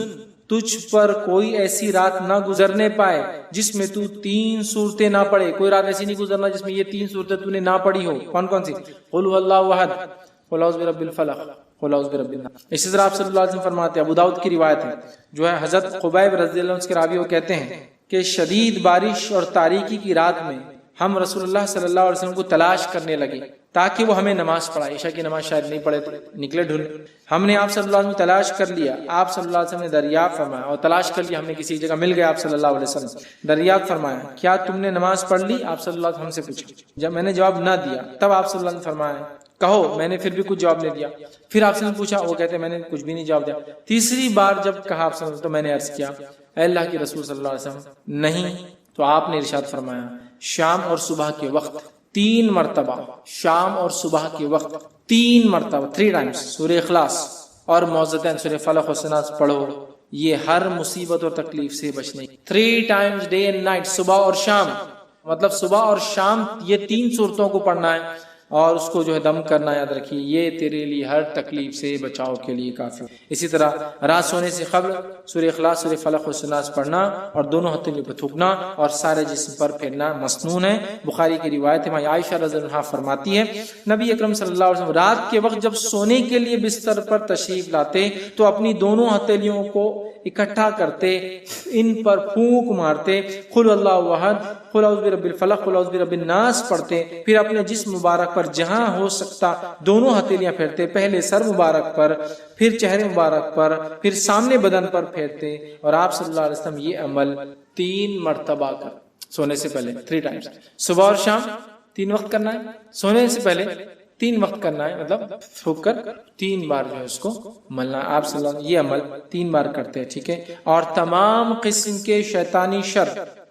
تجھ پر کوئی ایسی رات نہ گزرنے پائے جس میں تو 3 صورتیں نہ پڑھے. کوئی رات ایسی نہیں گزرنا جس میں یہ 3 صورتیں تو نے نہ پڑھی ہو. کون کون سی؟ قل هو اللہ احد, قل اعوذ برب الفلق, قل اعوذ برب الناس. اسی طرح آپ صلی اللہ علیہ وسلم فرماتے ہیں, ابو داؤد کی روایت ہے, جو ہے حضرت خبیب رضی اللہ عنہ کے راوی, وہ کہتے ہیں کہ شدید بارش اور تاریکی کی رات میں ہم رسول اللہ صلی اللہ علیہ وسلم کو تلاش کرنے لگے تاکہ وہ ہمیں نماز پڑھائے. عشاء کی نماز شاید نہیں پڑھے تھے, نکلے ڈھونڈے. ہم نے آپ صلی اللہ علیہ وسلم تلاش کر لیا, آپ صلی اللہ علیہ وسلم نے دریافت فرمایا, اور تلاش کر لیا ہم نے کسی جگہ مل گیا آپ صلی اللہ علیہ وسلم. دریافت فرمایا کیا تم نے نماز پڑھ لی؟ آپ صلی اللہ علیہ وسلم ہم سے پوچھا. جب میں نے جواب نہ دیا تب آپ صلی اللہ علیہ وسلم فرمایا کہو. میں نے پھر بھی کچھ جواب نہیں دیا. پھر آپ سے پوچھا, وہ کہتے میں نے کچھ بھی نہیں جواب دیا. تیسری بار جب کہا آپ صلی اللہ علیہ وسلم تو میں نے عرض کیا اے اللہ کے رسول صلی اللہ علیہ وسلم نہیں. تو آپ نے ارشاد فرمایا شام اور صبح کے وقت 3 مرتبہ, شام اور صبح کے وقت 3 مرتبہ 3 times سورہ اخلاص اور معوذتین سورہ فلق و ناس پڑھو, یہ ہر مصیبت اور تکلیف سے بچنے. 3 times ڈے اینڈ نائٹ, صبح اور شام, مطلب صبح اور شام یہ 3 صورتوں کو پڑھنا ہے اور اس کو جو ہے دم کرنا. یاد رکھیے یہ تیرے لیے ہر تکلیف سے بچاؤ کے لیے کافی. اسی طرح رات سونے سے قبل سورہ اخلاص سورہ فلق و ناس پڑھنا اور دونوں ہتھیلیوں پہ تھوکنا اور سارے جسم پر پھیرنا مسنون ہے. بخاری کی روایت ہے, عائشہ رضی اللہ عنہا فرماتی ہے نبی اکرم صلی اللہ علیہ وسلم رات کے وقت جب سونے کے لیے بستر پر تشریف لاتے تو اپنی دونوں ہتھیلیوں کو اکٹھا کرتے, ان پر پھونک مارتے, قل اللہ احد, قل اعوذ برب الفلق, قل اعوذ برب الناس پڑھتے. پھر اپنے جسم مبارک پر جہاں ہو سکتا دونوں ہتھیلیاں پھیرتے, پہلے سر مبارک پر, پھر چہرے مبارک پر, پھر سامنے بدن پر پھیرتے. اور آپ صلی اللہ علیہ وسلم یہ عمل 3 مرتبہ کر, سونے سے پہلے 3 times, صبح اور شام 3 وقت کرنا ہے, سونے سے پہلے 3 وقت کرنا ہے, مطلب تھوک کر 3 بار جو ہے اس کو ملنا. آپ صلی اللہ علیہ وسلم یہ عمل 3 بار کرتے ہیں. ٹھیک ہے, اور تمام قسم کے شیطانی شر,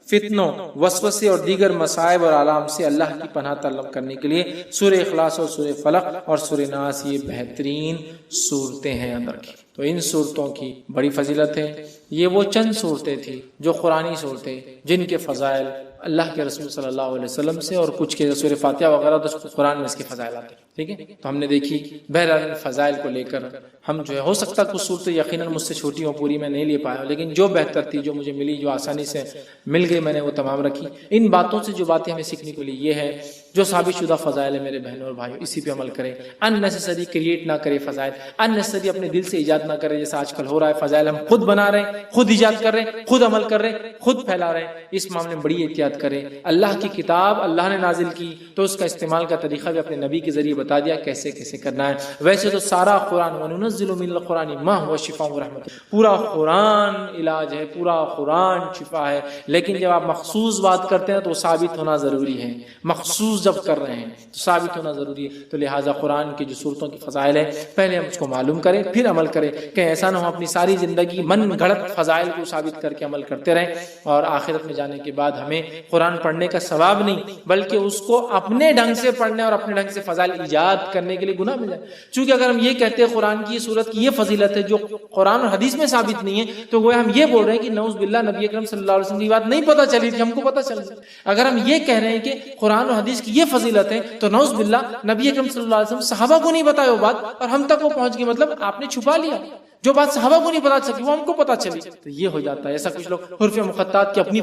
فتنوں, وسوسے اور دیگر مصائب اور آلام سے اللہ کی پناہ طلب کرنے کے لیے سورہ اخلاص اور سورہ فلق اور سورہ ناس یہ بہترین صورتیں ہیں اندر کی. تو ان صورتوں کی بڑی فضیلت ہے. یہ وہ چند صورتیں تھیں جو قرآنی صورتیں جن کے فضائل اللہ کے رسول صلی اللہ علیہ وسلم سے, اور کچھ کے سورہ فاتحہ وغیرہ تو قرآن میں اس کے فضائل آتے ہیں. ٹھیک ہے, تو ہم نے دیکھی بہرحال فضائل کو لے کر ہم جو ہے, ہو سکتا کچھ صورتیں یقیناً مجھ سے چھوٹی ہوں, پوری میں نہیں لے پایا, لیکن جو بہتر تھی, جو مجھے ملی, جو آسانی سے مل گئی, میں نے وہ تمام رکھی. ان باتوں سے جو باتیں ہمیں سیکھنے کے لیے یہ ہے جو ثابت شدہ فضائل ہے میرے بہنوں اور بھائیوں اسی پہ عمل کریں. اننیسیسری کریٹ نہ کرے فضائل, اننیسیسری اپنے دل سے ایجاد نہ کرے جیسا آج کل ہو رہا ہے. فضائل ہم خود بنا رہے ہیں, خود ایجاد کر رہے ہیں, خود عمل کر رہے ہیں, خود پھیلا رہے ہیں. اس معاملے میں بڑی احتیاط کریں. اللہ کی کتاب اللہ نے نازل کی تو اس کا استعمال کا طریقہ بھی اپنے نبی کے ذریعے بتا دیا کیسے کیسے کرنا ہے. ویسے تو سارا قرآن وَنُنَزِّلُ مِنَ الْقُرْآنِ مَا هُوَ شِفَاءٌ وَرَحْمَةٌ, پورا قرآن علاج ہے, پورا قرآن شفا ہے. لیکن جب آپ مخصوص بات کرتے ہیں تو وہ ثابت ہونا ضروری ہے. مخصوص جب کر رہے ہیں تو ثابت ہونا ضروری ہے. تو لہٰذا قرآن کی جو صورتوں کی فضائل ہے پہلے ہم اس کو معلوم کریں پھر عمل کریں, کہ ایسا نہ ہو اپنی ساری زندگی من گھڑت فضائل کو ثابت کر کے عمل کرتے رہیں اور آخرت میں جانے کے بعد ہمیں قرآن پڑھنے کا ثواب نہیں بلکہ اس کو اپنے ڈھنگ سے پڑھنے اور اپنے ڈھنگ سے فضائل ایجاد کرنے کے لیے گناہ مل جائے. چونکہ اگر ہم یہ کہتے ہیں قرآن کی صورت کی یہ فضیلت ہے جو قرآن اور حدیث میں ثابت نہیں ہے تو وہ ہم یہ بول رہے ہیں کہ نعوذ باللہ نبی اکرم صلی اللہ علیہ وسلم کی بات نہیں پتہ چلی تھی, ہم کو پتہ چل گئی. اگر ہم یہ کہہ رہے ہیں کہ قرآن اور حدیث کی یہ فضیلت ہے تو نعوذ باللہ نبی اکرم صلی اللہ علیہ وسلم صحابہ کو نہیں بتایا وہ بات اور ہم تک وہ پہنچ گئی, مطلب آپ نے چھپا لیا. جو بات صحابہ کو نہیں پتا چلی وہ ہم کو پتا چلی. تو یہ ہو جاتا ہے. ایسا کچھ لوگ حرف مقطعات کی اپنی